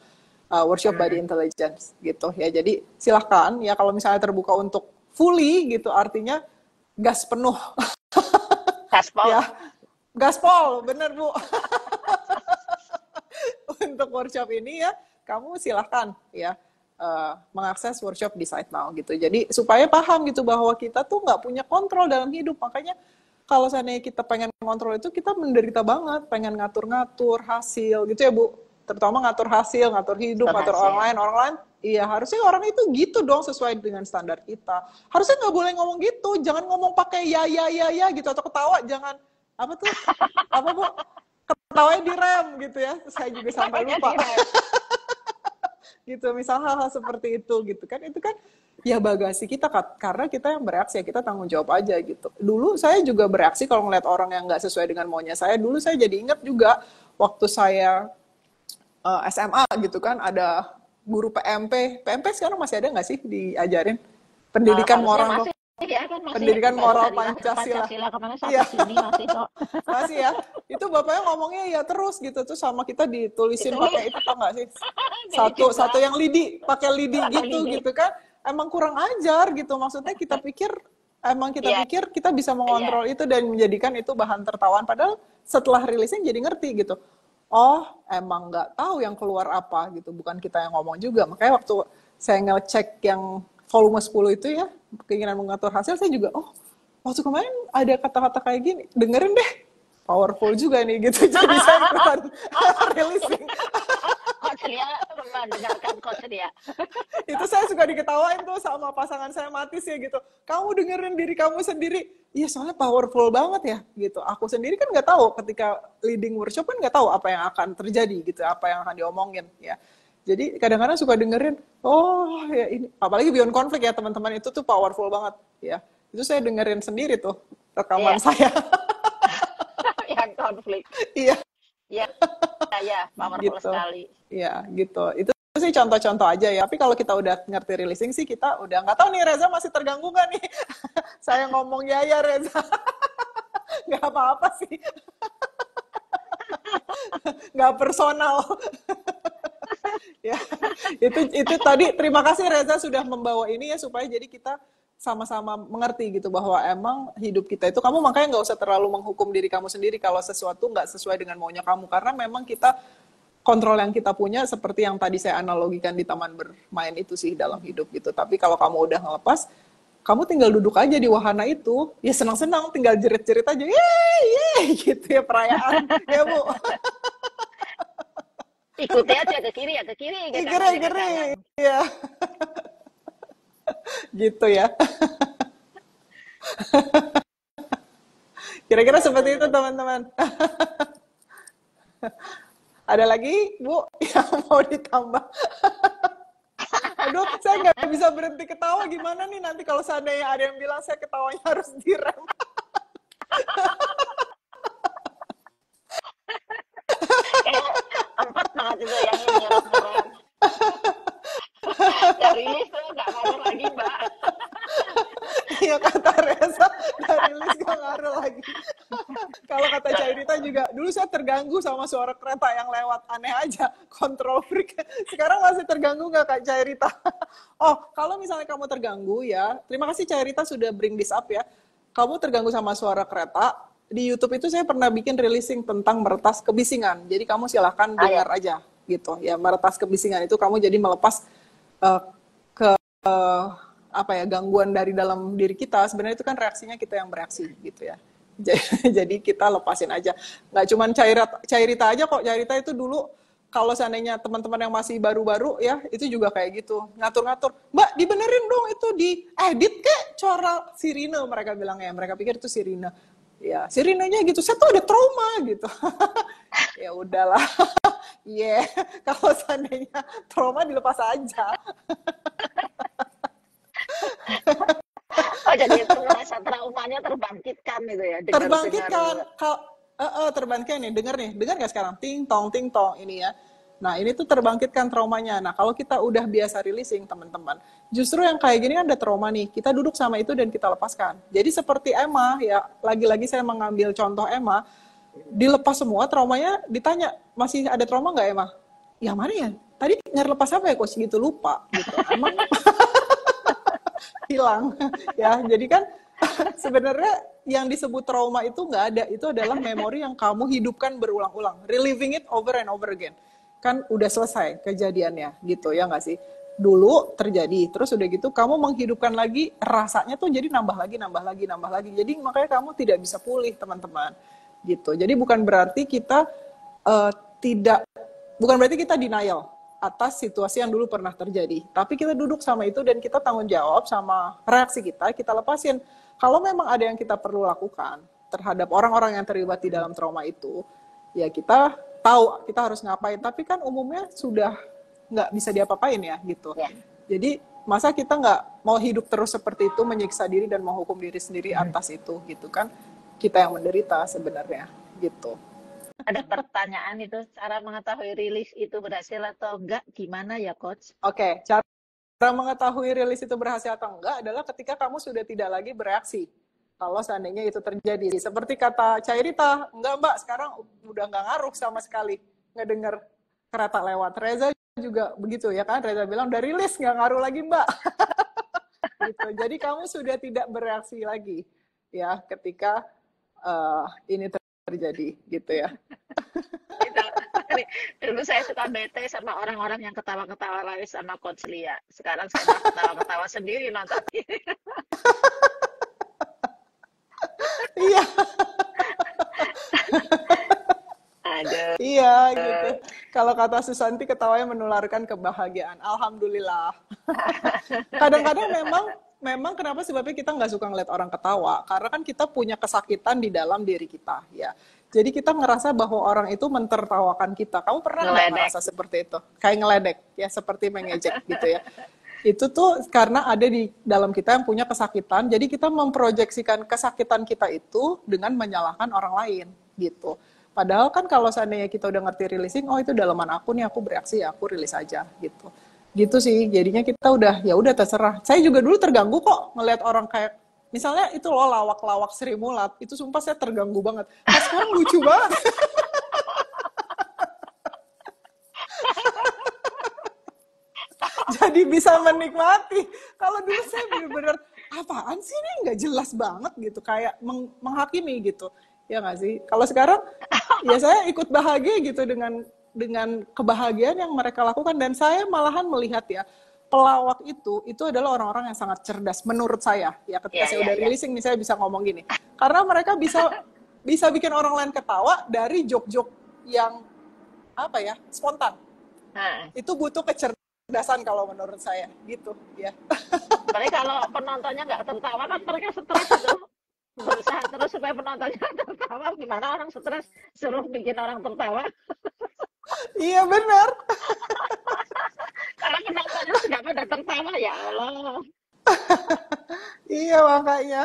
workshop Body Intelligence gitu ya. Jadi silahkan ya, kalau misalnya terbuka untuk fully gitu, artinya gas penuh. Gaspol. Ya, gaspol, bener Bu. Untuk workshop ini ya, kamu silahkan ya mengakses workshop Decide Now gitu. Jadi supaya paham gitu bahwa kita tuh nggak punya kontrol dalam hidup. Makanya kalau seandainya kita pengen kontrol itu, kita menderita banget, pengen ngatur-ngatur hasil gitu ya Bu. Terutama ngatur hasil, ngatur hidup, ngatur orang lain. Iya, harusnya orang itu gitu dong, sesuai dengan standar kita. Harusnya nggak boleh ngomong gitu, jangan ngomong pakai ya gitu, atau ketawa, jangan apa tuh, apa Bu, ketawanya direm gitu ya. Saya juga sampai lupa. Gitu, misal hal-hal seperti itu gitu kan, itu kan ya bagasi kita, karena kita yang bereaksi ya, kita tanggung jawab aja gitu. Dulu saya juga bereaksi kalau ngeliat orang yang nggak sesuai dengan maunya saya. Dulu saya jadi ingat juga waktu saya SMA gitu kan, ada guru PMP sekarang masih ada nggak sih diajarin pendidikan moral tuh? Ya, kan masih, pendidikan moral Pancasila. Kemana sampai sini masih kok. Masih ya. Itu bapaknya ngomongnya ya terus gitu, tuh sama kita ditulisin pakai itu, tau nggak sih? Satu yang lidi, pakai lidi gitu kan. Emang kurang ajar gitu. Maksudnya kita pikir pikir kita bisa mengontrol itu dan menjadikan itu bahan tertawaan. Padahal setelah rilisnya jadi ngerti gitu. Oh, emang nggak tahu yang keluar apa gitu. Bukan kita yang ngomong juga. Makanya waktu saya ngecek yang volume 10 itu ya, keinginan mengatur hasil, saya juga, oh, waktu kemarin ada kata-kata kayak gini, dengerin deh, powerful juga nih gitu. Jadi saya ikutan releasing. Coach Lia mendengarkan Coach Lia. Itu saya suka diketawain tuh sama pasangan saya Matis ya gitu. Kamu dengerin diri kamu sendiri. Iya, soalnya powerful banget ya gitu. Aku sendiri kan nggak tahu, ketika leading workshop kan nggak tahu apa yang akan terjadi gitu, apa yang akan diomongin ya. Jadi kadang-kadang suka dengerin, oh ya ini, apalagi Beyond Conflict ya teman-teman, itu tuh powerful banget ya. Itu saya dengerin sendiri tuh rekaman saya. Yang konflik. Iya. Ya, powerful gitu. sekali. Iya, gitu. Itu sih contoh-contoh aja ya. Tapi kalau kita udah ngerti releasing sih, kita udah nggak tahu nih, Reza masih terganggu nggak nih? Saya ngomong ya Reza. Nggak apa-apa sih. Nggak personal. Ya, itu tadi terima kasih Reza sudah membawa ini ya, supaya jadi kita sama-sama mengerti gitu bahwa emang hidup kita itu, kamu makanya nggak usah terlalu menghukum diri kamu sendiri kalau sesuatu nggak sesuai dengan maunya kamu, karena memang kita kontrol yang kita punya seperti yang tadi saya analogikan di taman bermain itu sih dalam hidup gitu. Tapi kalau kamu udah ngelepas, kamu tinggal duduk aja di wahana itu, ya senang-senang, tinggal jerit-jerit aja, yeay, gitu ya perayaan, ya Bu. Ikuti aja ke kiri ke kanan ya ke Gere-gere, kanan. ya, gitu ya. Kira-kira Betul, seperti itu betul. teman-teman. Ada lagi, Bu, yang mau ditambah? Aduh, saya nggak bisa berhenti ketawa. Gimana nih nanti kalau seandainya ada yang bilang saya ketawanya harus direm? Kayak empat banget itu yang ngerem-ngerem. Gak rilis tuh, gak ngaruh lagi, Mbak. Iya kata Reza, dari list gak ngaruh lagi. Kalau kata Cairita juga, dulu saya terganggu sama suara kereta yang lewat, aneh aja, control freak. Sekarang masih terganggu nggak Kak Cairita? Oh, kalau misalnya kamu terganggu ya, terima kasih Cairita sudah bring this up ya. Kamu terganggu sama suara kereta, di YouTube itu saya pernah bikin releasing tentang meretas kebisingan. Jadi kamu silahkan Ah ya, dengar aja gitu ya. Meretas kebisingan itu kamu jadi melepas uh, apa ya gangguan dari dalam diri kita. Sebenarnya itu kan reaksinya kita yang bereaksi gitu ya. Jadi kita lepasin aja. Nggak cuma Cairita aja kok. Cairita itu dulu kalau seandainya teman-teman yang masih baru-baru ya, itu juga kayak gitu. Ngatur-ngatur. Mbak, dibenerin dong itu di edit kek suara sirine mereka bilang ya. Mereka pikir itu sirine. Ya, sirinenya gitu. Saya tuh ada trauma gitu. Ya udahlah. Iya, yeah. Kalau seandainya trauma dilepas aja. oh jadi itu rasa traumanya terbangkitkan itu ya, dengar-dengar. Terbangkitkan terbangkitkan nih dengar nggak sekarang ting tong ini ya. Nah ini tuh terbangkitkan traumanya. Nah kalau kita udah biasa releasing teman-teman, justru yang kayak gini kan ada trauma nih, kita duduk sama itu dan kita lepaskan. Jadi seperti Emma ya, lagi-lagi saya mengambil contoh Emma, dilepas semua traumanya, ditanya masih ada trauma nggak Emma? Yang mana ya? Tadi nggak lepas apa ya coach gitu, lupa gitu. Emang hilang ya. Jadi kan sebenarnya yang disebut trauma itu nggak ada, itu adalah memori yang kamu hidupkan berulang-ulang, reliving it over and over again. Kan udah selesai kejadiannya gitu ya nggak sih? Dulu terjadi, terus udah gitu kamu menghidupkan lagi, rasanya tuh jadi nambah lagi, nambah lagi, nambah lagi. Jadi makanya kamu tidak bisa pulih teman-teman gitu. Jadi bukan berarti kita tidak, bukan berarti kita denial atas situasi yang dulu pernah terjadi. Tapi kita duduk sama itu dan kita tanggung jawab sama reaksi kita lepasin. Kalau memang ada yang kita perlu lakukan terhadap orang-orang yang terlibat di dalam trauma itu, ya kita tahu kita harus ngapain. Tapi kan umumnya sudah nggak bisa diapa-apain ya gitu. Ya. Jadi masa kita nggak mau hidup terus seperti itu, menyiksa diri dan menghukum diri sendiri atas itu gitu kan. Kita yang menderita sebenarnya gitu. Ada pertanyaan itu, cara mengetahui rilis itu berhasil atau enggak, gimana ya Coach? Oke, cara mengetahui rilis itu berhasil atau enggak adalah ketika kamu sudah tidak lagi bereaksi. Kalau seandainya itu terjadi. Seperti kata Cairita, enggak Mbak, sekarang udah nggak ngaruh sama sekali. Ngedenger kereta lewat. Reza juga begitu ya kan, Reza bilang udah rilis, nggak ngaruh lagi Mbak. Gitu. Jadi kamu sudah tidak bereaksi lagi ya ketika ini terjadi gitu ya. Dulu saya suka bete sama orang-orang yang ketawa-ketawa lagi sama Coach Lia. Sekarang saya malah ketawa-ketawa sendiri nonton. Iya. Aduh. Iya gitu. Kalau kata Susanti, ketawanya menularkan kebahagiaan. Alhamdulillah. Kadang-kadang memang kenapa sebabnya kita nggak suka ngeliat orang ketawa? Karena kan kita punya kesakitan di dalam diri kita, ya. Jadi kita ngerasa bahwa orang itu mentertawakan kita. Kamu pernah nggak ngerasa seperti itu? Kayak ngeledek, ya seperti mengejek gitu ya. Itu tuh karena ada di dalam kita yang punya kesakitan. Jadi kita memproyeksikan kesakitan kita itu dengan menyalahkan orang lain gitu. Padahal kan kalau seandainya kita udah ngerti releasing, oh itu dalaman aku nih, aku bereaksi ya, aku rilis aja gitu. Gitu sih, jadinya kita udah terserah. Saya juga dulu terganggu kok ngelihat orang kayak, misalnya itu loh lawak-lawak Sri Mulat, itu sumpah saya terganggu banget. Nah sekarang lucu banget. Jadi bisa menikmati. Kalau dulu saya bener-bener, apaan sih ini nggak jelas banget gitu, kayak menghakimi gitu. Ya nggak sih? Kalau sekarang, ya saya ikut bahagia gitu dengan kebahagiaan yang mereka lakukan. Dan saya malahan melihat ya, pelawak itu adalah orang-orang yang sangat cerdas menurut saya. Ya ketika Iya, saya iya, udah iya. releasing nih saya bisa ngomong gini. Karena mereka bisa bikin orang lain ketawa dari joke-joke yang apa ya, spontan. Nah, Itu butuh kecerdasan kalau menurut saya gitu ya. berarti kalau penontonnya nggak tertawa kan mereka stres itu. Berusaha terus supaya penontonnya tertawa. Gimana orang stres suruh bikin orang tertawa? Iya benar. Kalau penontonnya sudah pada tertawa, ya Allah. Iya makanya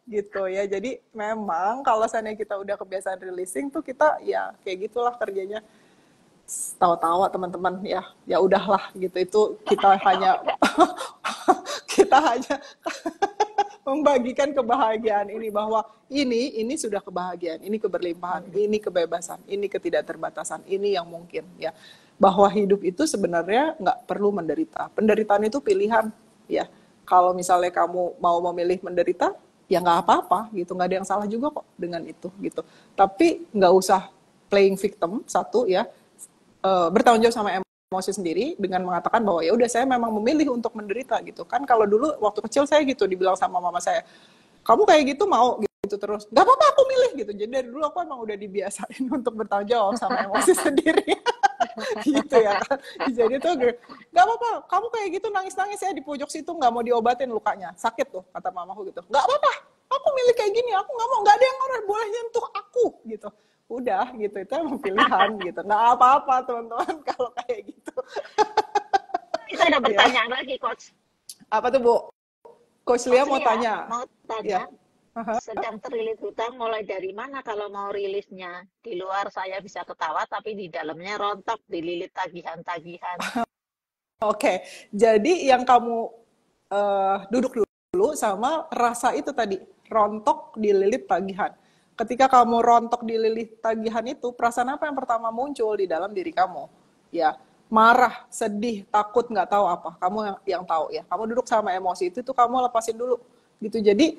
gitu ya. Jadi memang kalau seandainya kita udah kebiasaan releasing tuh kita ya kayak gitulah kerjanya. Tawa-tawa teman-teman ya. Ya udahlah gitu. Itu kita hanya kita hanya membagikan kebahagiaan ini bahwa ini sudah kebahagiaan, ini keberlimpahan, ini kebebasan, ini ketidakterbatasan, ini yang mungkin ya. Bahwa hidup itu sebenarnya nggak perlu menderita. Penderitaan itu pilihan ya. Kalau misalnya kamu mau memilih menderita, ya nggak apa-apa gitu, nggak ada yang salah juga kok dengan itu gitu. Tapi nggak usah playing victim satu ya, bertanggung jawab sama emosi sendiri dengan mengatakan bahwa ya udah saya memang memilih untuk menderita gitu kan. Kalau dulu waktu kecil saya gitu dibilang sama mama saya, kamu kayak gitu mau gitu terus, nggak apa-apa aku milih gitu. Jadi dari dulu aku emang udah dibiasain untuk bertanggung jawab sama emosi sendiri. Gitu ya kan. Jadi tuh nggak apa-apa kamu kayak gitu nangis-nangis ya di pojok situ, nggak mau diobatin lukanya, sakit tuh kata mamaku gitu. Nggak apa-apa aku milih kayak gini, aku nggak mau, nggak ada yang orang boleh nyentuh aku gitu. Udah gitu, itu emang pilihan gitu, nggak apa-apa teman-teman kalau kayak gitu. Kita ada Ya pertanyaan lagi, Coach. apa tuh Bu, Coach Lia Coach mau Lia tanya mau ya. tanya, sedang terlilit hutang mulai dari mana kalau mau rilisnya? Di luar saya bisa ketawa, tapi di dalamnya rontok, dililit tagihan-tagihan. Oke, jadi yang kamu duduk dulu sama rasa itu tadi, rontok dililit tagihan. Ketika kamu rontok dililit tagihan itu, perasaan apa yang pertama muncul di dalam diri kamu? Ya, marah, sedih, takut, nggak tahu apa. Kamu yang tahu ya. Kamu duduk sama emosi itu tuh kamu lepasin dulu. Gitu. Jadi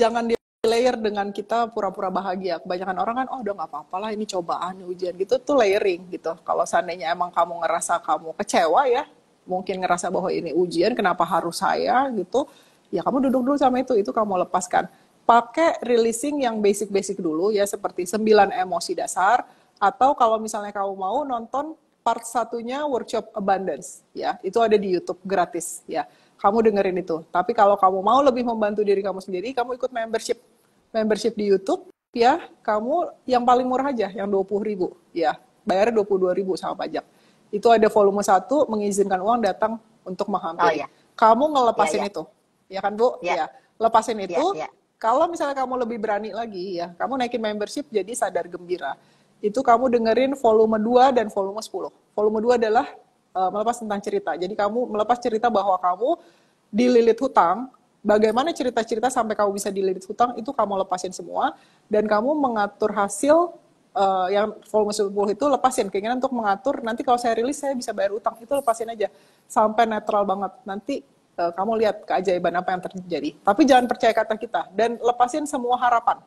jangan di layer dengan kita pura-pura bahagia. Kebanyakan orang kan, oh udah nggak apa-apa lah, ini cobaan, ujian gitu, tuh layering gitu. Kalau seandainya emang kamu ngerasa kamu kecewa ya, mungkin ngerasa bahwa ini ujian, kenapa harus saya gitu, ya kamu duduk dulu sama itu kamu lepaskan. Pakai releasing yang basic-basic dulu ya, seperti 9 emosi dasar, atau kalau misalnya kamu mau nonton part satunya workshop abundance ya, itu ada di YouTube gratis ya. Kamu dengerin itu. Tapi kalau kamu mau lebih membantu diri kamu sendiri, kamu ikut membership di YouTube ya. Kamu yang paling murah aja, yang 20.000 ya. Bayarnya 22.000 sama pajak. Itu ada volume 1 mengizinkan uang datang untuk Oh menghampiri. ya, Kamu ya, ngelepasin ya, itu. Ya kan, Bu? ya, Ya. Lepasin ya, itu. ya. Kalau misalnya kamu lebih berani lagi ya, kamu naikin membership jadi sadar gembira. Itu kamu dengerin volume 2 dan volume 10. Volume 2 adalah melepas tentang cerita. Jadi kamu melepas cerita bahwa kamu dililit hutang, bagaimana cerita-cerita sampai kamu bisa dililit hutang, itu kamu lepasin semua, dan kamu mengatur hasil yang volume 10 itu lepasin, keinginan untuk mengatur, nanti kalau saya rilis saya bisa bayar utang, itu lepasin aja, sampai netral banget, nanti kamu lihat keajaiban apa yang terjadi. Tapi jangan percaya kata kita, dan lepasin semua harapan,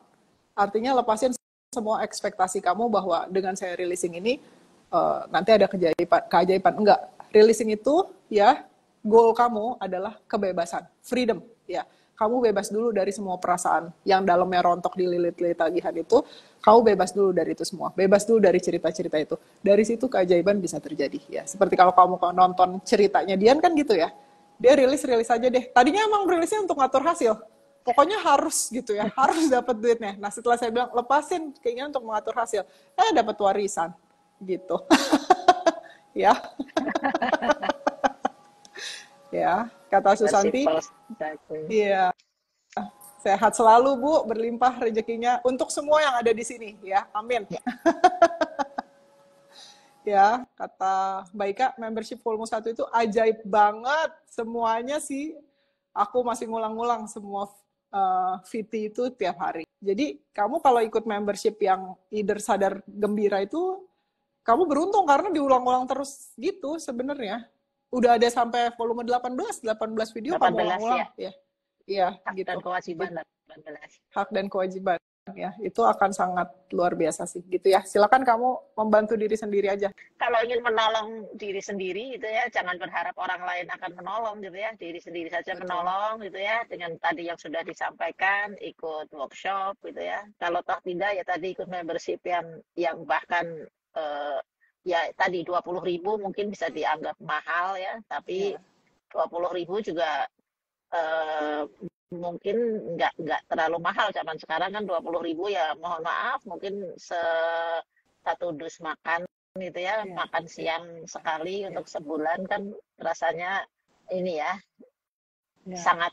artinya lepasin semua ekspektasi kamu bahwa dengan saya releasing ini nanti ada keajaiban. Enggak, releasing itu ya goal kamu adalah kebebasan, freedom ya. Kamu bebas dulu dari semua perasaan yang dalamnya rontok dililit-lilit tagihan itu, kamu bebas dulu dari itu semua, bebas dulu dari cerita-cerita itu. Dari situ keajaiban bisa terjadi ya. Seperti kalau kamu nonton ceritanya Dian kan gitu ya. Dia rilis aja deh. Tadinya emang rilisnya untuk ngatur hasil, pokoknya harus gitu ya, harus dapat duitnya. Nah setelah saya bilang lepasin keinginan untuk mengatur hasil, dapat warisan gitu. Ya, ya kata Susanti, Simple saja. iya, sehat selalu Bu, berlimpah rezekinya untuk semua yang ada di sini ya, amin. Ya, Ya, kata Mbak Ika, membership volume 1 itu ajaib banget semuanya sih. Aku masih ngulang-ngulang semua VT itu tiap hari. Jadi kamu kalau ikut membership yang either sadar gembira itu, kamu beruntung karena diulang-ulang terus gitu sebenarnya. Udah ada sampai volume 18 video kamu 18 ulang-ulang ya. ya. Iya, Hak dan gitu. kewajiban 18. Hak dan kewajiban. ya. Itu akan sangat luar biasa sih gitu ya. Silakan kamu membantu diri sendiri aja. Kalau ingin menolong diri sendiri gitu ya, jangan berharap orang lain akan menolong gitu ya, diri sendiri saja Betul. menolong gitu ya, dengan tadi yang sudah disampaikan, ikut workshop gitu ya. Kalau toh tidak ya tadi ikut membership yang bahkan eh, ya tadi 20.000 mungkin bisa dianggap mahal ya, tapi Ya. 20.000 juga eh, mungkin nggak terlalu mahal zaman sekarang kan 20.000 ya mohon maaf mungkin satu dus makan gitu ya Ya. makan siang sekali Ya. untuk sebulan kan rasanya ini ya Ya. sangat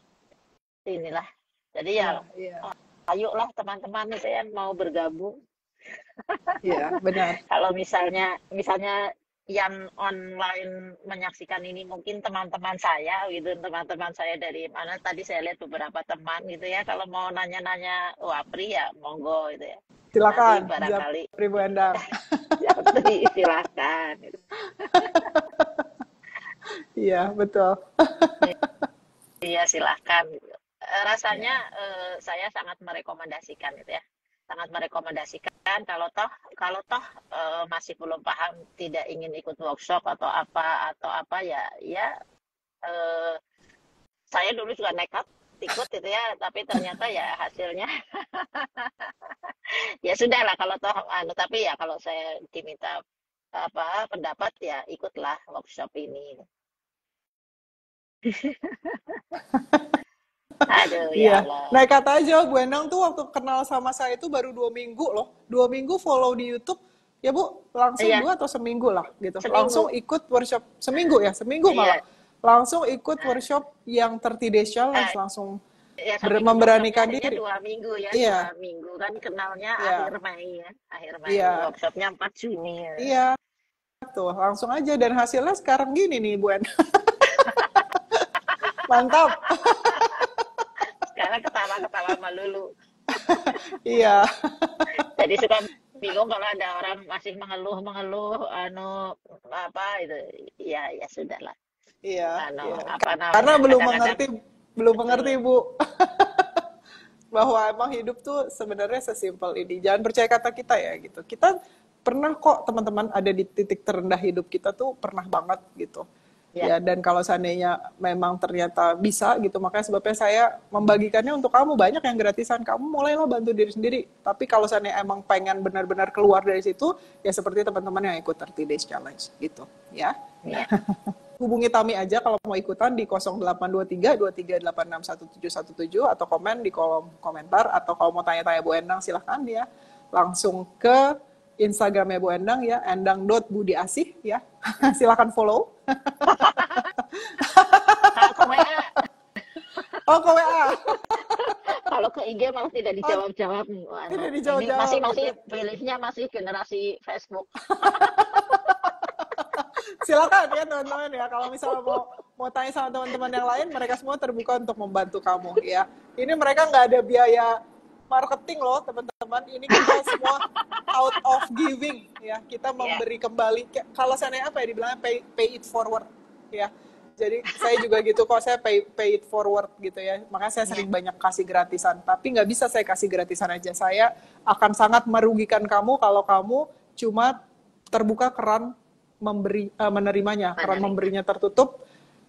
inilah jadi ya Ya. ayolah teman-teman itu yang mau bergabung Ya, benar. kalau misalnya yang online menyaksikan ini mungkin teman-teman saya gitu, teman-teman saya dari mana tadi saya lihat beberapa teman gitu ya. Kalau mau nanya-nanya Wapri ya monggo gitu ya. Nanti Silakan, barangkali Japri Bu Endang. Japri silakan. Gitu. Iya, betul. Iya silakan. Gitu. Rasanya Ya. saya sangat merekomendasikan gitu ya. Sangat merekomendasikan kalau toh masih belum paham tidak ingin ikut workshop atau apa ya eh, saya dulu juga nekat ikut itu ya tapi ternyata ya hasilnya ya sudah lah kalau toh tapi ya kalau saya diminta apa pendapat ya ikutlah workshop ini aduh ya Iya, Allah naik kata aja Bu Endang tuh waktu kenal sama saya itu baru 2 minggu loh. 2 minggu follow di YouTube, ya Bu, langsung iya 2 atau seminggu lah gitu. seminggu Langsung ikut workshop, seminggu ya, seminggu malah. iya Langsung ikut nah, workshop yang 30 Days Challenge, eh, langsung ya seminggu workshopnya memberanikan akhirnya diri. 2 minggu ya Iya, 2 minggu kan kenalnya iya, akhir Mei iya, workshopnya 4 Juni ya. iya, tuh langsung aja dan hasilnya sekarang gini nih Bu Endang. Mantap. Sekarang ketawa-ketawa melulu. Iya, Jadi suka bingung kalau ada orang masih mengeluh-mengeluh, apa itu, ya sudahlah. iya, iya. Apa Karena namanya, kadang-kadang belum mengerti betul. Bu. Bahwa emang hidup tuh sebenarnya sesimpel ini. Jangan percaya kata kita ya gitu. Kita pernah kok teman-teman ada di titik terendah hidup kita tuh pernah banget gitu. Ya, Ya dan kalau seandainya memang ternyata bisa gitu, makanya sebabnya saya membagikannya untuk kamu banyak yang gratisan. Kamu mulailah bantu diri sendiri. Tapi kalau seandainya emang pengen benar-benar keluar dari situ, ya seperti teman-teman yang ikut 30 Days Challenge gitu, ya. ya. Hubungi Tami aja kalau mau ikutan di 0823 238611717 atau komen di kolom komentar atau kalau mau tanya-tanya Bu Endang silahkan ya langsung ke Instagramnya Bu Endang ya endang.budiasih ya silahkan follow. Kalau ke WA, Oh ke WA. kalau ke IG malah tidak Oh, dijawab-jawab. tidak Ini dijawab-jawab masih gitu. pilihnya masih generasi Facebook. Silakan ya teman-teman ya kalau misalnya mau tanya sama teman-teman yang lain mereka semua terbuka untuk membantu kamu ya. Ini mereka nggak ada biaya marketing loh teman-teman. Ini kita semua out of giving ya. Kita Ya, memberi kembali. Kalau seandainya apa ya dibilangnya pay it forward ya. Jadi saya juga gitu kok, saya pay it forward gitu ya. Makanya saya ya, sering banyak kasih gratisan. Tapi nggak bisa saya kasih gratisan aja. Saya akan sangat merugikan kamu kalau kamu cuma terbuka keran menerimanya. Keran menerima. memberinya tertutup,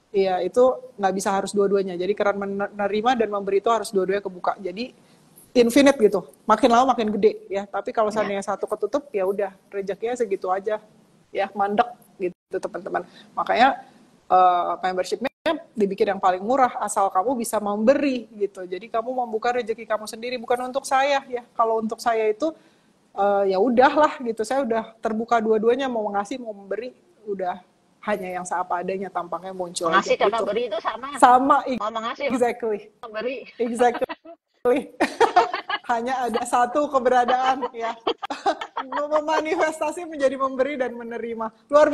iya itu nggak bisa, harus dua-duanya. Jadi keran menerima dan memberi itu harus dua-duanya kebuka. Jadi infinite gitu. Makin lama makin gede ya. Tapi kalau Ya, seandainya satu ketutup ya udah rezekinya segitu aja. Ya mandek gitu teman-teman. Makanya membershipnya dibikin yang paling murah asal kamu bisa memberi gitu. Jadi kamu membuka rezeki kamu sendiri bukan untuk saya ya. Kalau untuk saya itu ya udahlah gitu. Saya udah terbuka dua-duanya mau ngasih mau memberi udah hanya yang seapa adanya tampaknya muncul aja mengasih dan gitu. memberi itu sama. Sama Mau mengasih, exactly. memberi. Exactly. Hanya ada satu keberadaan ya. Memanifestasi menjadi memberi dan menerima. Luar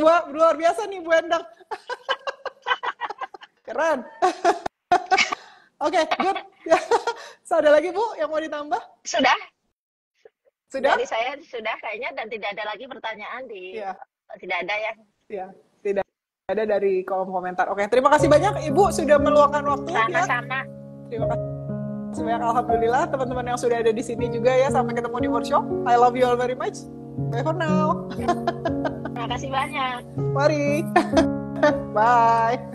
biasa nih Bu Endang. Keren. Oke, good. So, ada lagi Bu yang mau ditambah? Sudah, Sudah? dari saya sudah kayaknya dan tidak ada lagi pertanyaan Iya, tidak ada ya. ya. Tidak ada dari kolom komentar. Oke, terima kasih banyak Ibu sudah meluangkan waktu ya. Sama-sama. Terima kasih sebanyak alhamdulillah teman-teman yang sudah ada di sini juga ya. Sampai ketemu di workshop. I love you all very much. Bye for now. Terima kasih banyak. Mari. Bye.